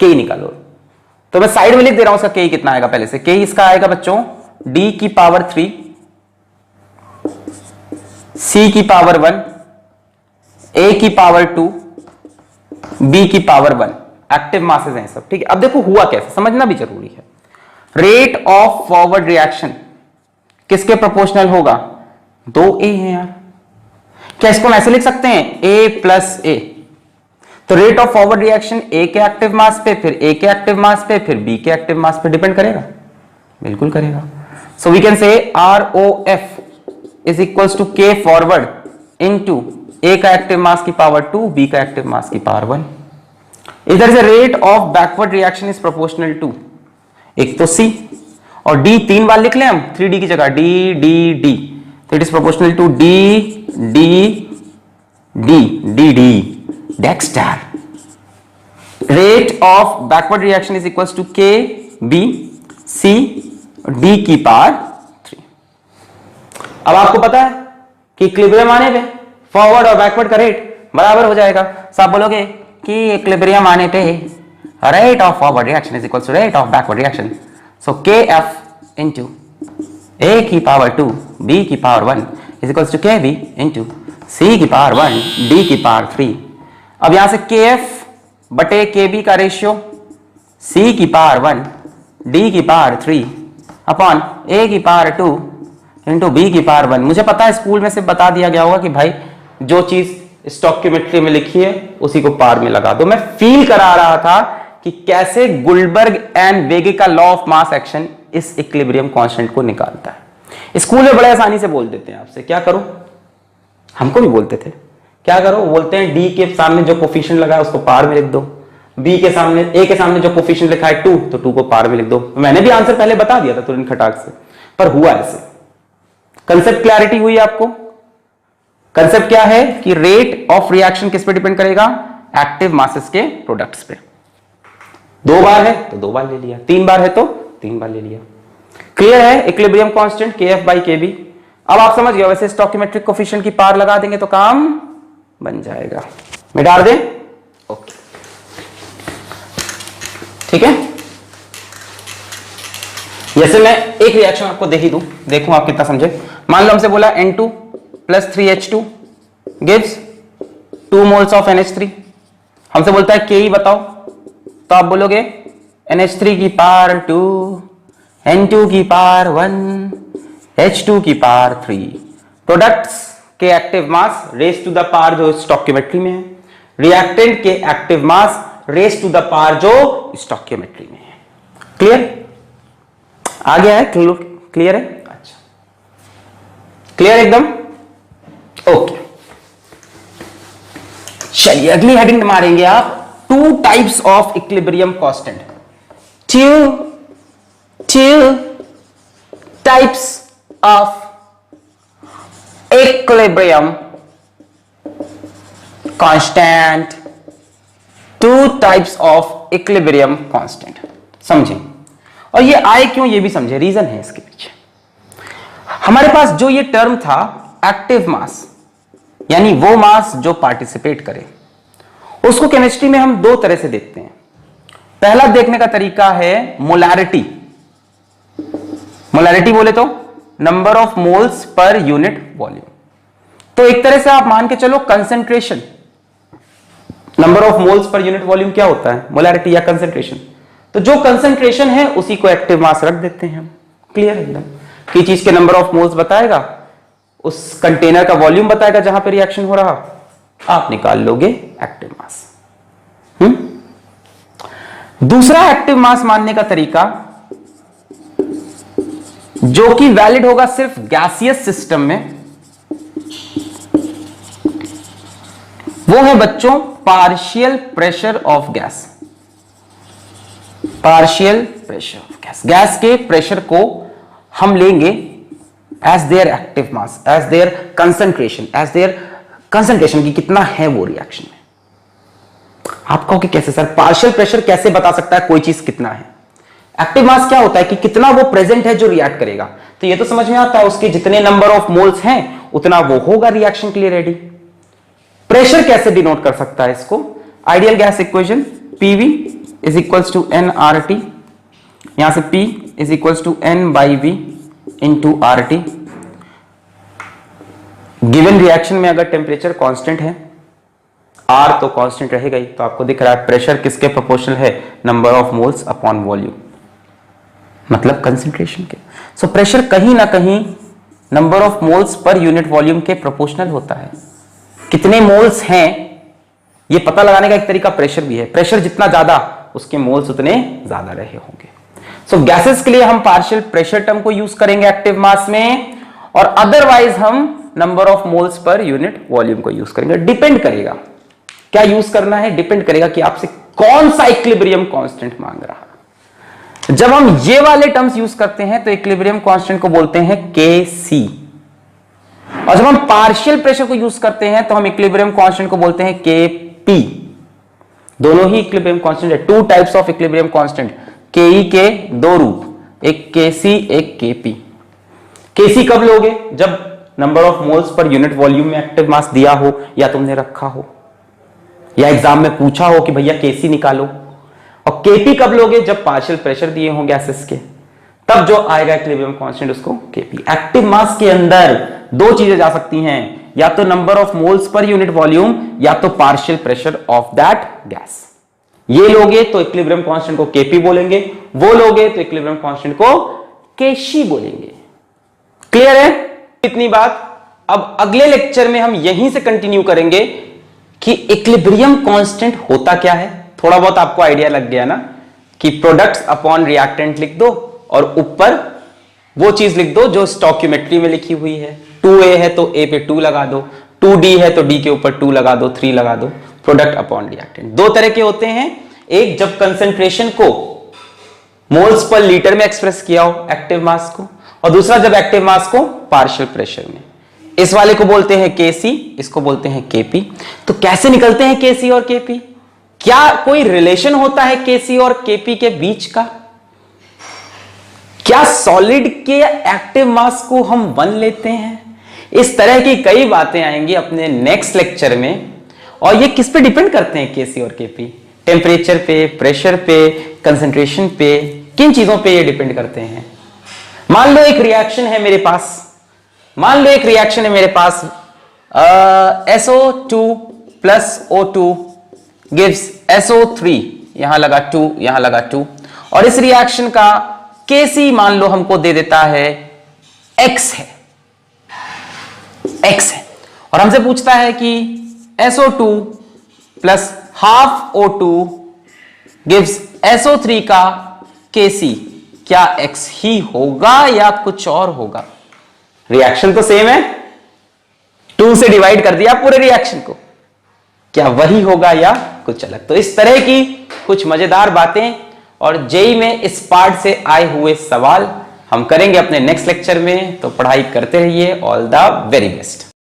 के ही निकालो। तो मैं साइड में लिख दे रहा हूं इसका के कितना आएगा पहले से। के इसका आएगा बच्चों d की पावर 3, c की पावर 1, a की पावर 2, b की पावर 1। एक्टिव मासेस हैं सब, ठीक है। अब देखो हुआ कैसे, समझना भी जरूरी है। रेट ऑफ फॉरवर्ड रिएक्शन किसके प्रोपोर्शनल होगा? 2a है यार। क्या इसको हम ऐसे लिख सकते हैं a प्लस a? तो rate of forward reaction a के एक्टिव मास पे, फिर a के एक्टिव मास पे, फिर b के एक्टिव मास पे डिपेंड करेगा, बिल्कुल करेगा। So we can say ROF is equals to k forward into a का एक्टिव मास की पावर 2, b का एक्टिव मास की पावर 1। इधर से rate of backward reaction is proportional to, एक तो C और D 3 बार लिख लें हम 3D की जगह, D D D, तो it is proportional to D D D D D डेक्स्टर। Rate of backward reaction is equals to K B C D की पावर 3। अब आपको पता है कि इक्विलिब्रियम आने पे फॉरवर्ड और बैकवर्ड का रेट बराबर हो जाएगा। तो आप बोलोगे कि इक्विलिब्रियम आने पे rate of forward reaction is equals to rate of backward reaction, so KF into A की पावर 2 B की power 1 is equals to KB into C की पावर 1 D की पावर 3। अब यहां से KF बटे KB का रेशियो C की पावर 1 D की पावर 3 अपॉन A की पावर 2 इंटू B की पावर 1। मुझे पता है स्कूल में से बता दिया गया होगा कि भाई जो चीज स्टोइकियोमेट्री में लिखी है उसी को पार में लगा दो। मैं फील करा रहा था कि कैसे गुल्डबर्ग एंड वेगे का लॉ ऑफ मास एक्शन इस इक्विलिब्रियम कांस्टेंट को निकालता है। स्कूल में बड़े आसानी से बोल देते हैं आपसे, क्या करो, हमको भी बोलते थे क्या करो, बोलते हैं डी के सामने जो कोफिशिएंट लगा है उसको पार में लिख दो, बी के सामने ए के सामने जो कोफिशिएंट लिखा है 2 तो 2 को पार में लिख दो। मैंने भी आंसर पहले बता दिया था तुरंत खटाक से, पर हुआ ऐसे। कंसेप्ट क्लैरिटी हुई आपको? कंसेप्ट क्या है कि रेट ऑफ रिएक्शन किस पे डिपेंड करेगा? एक्टिव मासेस के प्रोडक्ट्स पे। 2 बार है तो 2 बार ले लिया, 3 बार है तो 3 बार ले लिया। क्लियर है? Equilibrium constant KF by KB। अब आप समझ गए, वैसे स्टोइकियोमेट्रिक कोफिशिएंट की पार लगा देंगे तो काम बन जाएगा। मिटा दें? ओके, ठीक है। जैसे मैं एक रिएक्शन आपको दे ही दूं, देखूं आप कितना समझे। मान लो हमसे बोला N2 plus 3H2 gives 2 moles of NH3। हमसे बोलता है के बताओ, तो आप बोलोगे NH3 की पावर 2, N2 की पावर 1, H2 की पावर 3। प्रोडक्ट्स के active mass raise to the power जो स्टोइकियोमेट्री में है, रिएक्टेंट के active mass raise to the power जो स्टोइकियोमेट्री में है। क्लियर? आ गया है? क्लियर है? अच्छा, क्लियर एकदम? ओके, चलिए अगली हेडिंग मारेंगे आप, 2 types of equilibrium constant. two types of equilibrium constant, 2 types of equilibrium constant। समझें, और ये आए क्यों ये भी समझे, रीजन है इसके पीछे। हमारे पास जो ये टर्म था एक्टिव मास, यानी वो मास जो पार्टिसिपेट करे, उसको केमिस्ट्री में हम 2 तरह से देखते हैं। पहला देखने का तरीका है मोलैरिटी। मोलैरिटी बोले तो number of moles per unit volume. तो एक तरह से आप मान के चलो concentration, number of moles per unit volume क्या होता है, मोलैरिटी या कंसंट्रेशन। तो जो कंसंट्रेशन है उसी को एक्टिव मास रख देते हैं हम। क्लियर एकदम? की चीज के नंबर ऑफ मोल्स बताएगा, उस कंटेनर का वॉल्यूम बताएगा जहां पे रिएक्शन हो रहा, आप निकाल लोगे एक्टिव मास। दूसरा एक्टिव मास मानने का तरीका जो कि वैलिड होगा सिर्फ गैसियस सिस्टम में, वो है बच्चों partial pressure of gas. Partial pressure of gas, gas के प्रेशर को हम लेंगे as their active mass, as their concentration, as their concentration की कितना है वो रिएक्शन में। आप कहोगे कैसे सर, पार्शियल प्रेशर कैसे बता सकता है कोई चीज कितना है? एक्टिव मास क्या होता है कि कितना वो प्रेजेंट है जो रिएक्ट करेगा। तो ये तो समझ में आता है, उसके जितने नंबर ऑफ मोल्स हैं उतना वो होगा रिएक्शन के लिए रेडी। प्रेशर कैसे डिनोट कर सकता है इसको? Ideal gas equation PV is equals to N R T, यहां से P is equals to N by V into R T. Given reaction में अगर टेम्परेचर कांस्टेंट है, R तो कांस्टेंट रहेगा ही, तो आपको दिख रहा है प्रेशर किसके प्रोपोर्शनल है? Number of moles upon volume, मतलब कंसंट्रेशन के। सो प्रेशर कहीं ना कहीं number of moles per unit volume के प्रोपोर्शनल होता है। कितने मोल्स हैं ये पता लगाने का एक तरीका प्रेशर भी है। प्रेशर जितना ज्यादा उसके मोल्स उतने ज्यादा रहे होंगे। सो गैसेस के लिए हम पार्शियल प्रेशर टर्म को यूज करेंगे एक्टिव मास में, और अदरवाइज हम number of moles per unit volume को यूज करेंगे। डिपेंड करेगा क्या यूज करना है, डिपेंड करेगा कि आपसे कौन सा इक्विलिब्रियम कांस्टेंट मांग रहा है। जब हम ये वाले टर्म्स यूज करते हैं तो इक्विलिब्रियम कांस्टेंट को बोलते हैं Kc, और जब हम पार्शियल प्रेशर को यूज करते हैं तो हम इक्विलिब्रियम कांस्टेंट को बोलते हैं Kp। दोनों ही इक्विलिब्रियम कांस्टेंट है। Two types of equilibrium constant, Ke के दो रूप, एक Kc एक Kp। Kc कब लोगे? जब number of moles per unit volume में एक्टिव मास दिया हो, या तुमने रखा हो, या एग्जाम में पूछा हो कि भैया Kc निकालो। और Kp कब लोगे? जब पार्शियल प्रेशर दिए हों गैसेस के, तब जो आएगा इक्विलिब्रियम कांस्टेंट उसको Kp। एक्टिव मास के अंदर दो चीजें जा सकती हैं, या तो number of moles per unit volume, या तो partial pressure of that gas. ये लोगे तो इक्विलिब्रियम कांस्टेंट को Kp बोलेंगे, वो लोगे तो इक्विलिब्रियम कांस्टेंट को Kc बोलेंगे। क्लियर है इतनी बात? अब अगले लेक्चर में हम यहीं से कंटिन्यू करेंगे कि इक्विलिब्रियम कांस्टेंट होता क्या है। थोड़ा बहुत आपको आइडिया लग गया ना कि प्रोडक्ट्स अपॉन रिएक्टेंट लिख दो और ऊपर वो चीज लिख दो जो स्टोइकियोमेट्री में लिखी हुई है। 2a है तो a पे 2 लगा दो, 2d है तो d के ऊपर 2 लगा दो, 3 लगा दो। प्रोडक्ट अपॉन रिएक्टेंट दो तरह के होते हैं, एक जब कंसंट्रेशन को मोल्स पर लीटर में एक्सप्रेस किया हो एक्टिव मास को, और दूसरा जब एक्टिव मास को पार्शियल प्रेशर में। इस वाले को बोलते हैं Kc, इसको बोलते हैं Kp। तो कैसे निकलते हैं Kc और Kp? क्या कोई रिलेशन होता है Kc और Kp के बीच का? क्या सॉलिड के एक्टिव मास को हम 1 लेते हैं? इस तरह की कई बातें आएंगी अपने नेक्स्ट लेक्चर में, और ये किस पे डिपेंड करते हैं Kc और Kp? टेम्परेचर पे, प्रेशर पे, कंसंट्रेशन पे, किन चीजों पे ये डिपेंड करते हैं? मान लो एक रिएक्शन है मेरे पास, SO2 plus O2 gives SO3, यहां लगा 2, यहां लगा 2, और इस रिएक्शन का Kc मान लो हमको दे देता है X है, और हमसे पूछता है कि SO2 plus half O2 gives SO3 का Kc क्या X ही होगा या कुछ और होगा? रिएक्शन तो सेम है, 2 से डिवाइड कर दिया पूरे रिएक्शन को, क्या वही होगा या कुछ अलग? तो इस तरह की कुछ मजेदार बातें और जेई में इस पार्ट से आए हुए सवाल हम करेंगे अपने नेक्स्ट लेक्चर में। तो पढ़ाई करते रहिए। All the very best.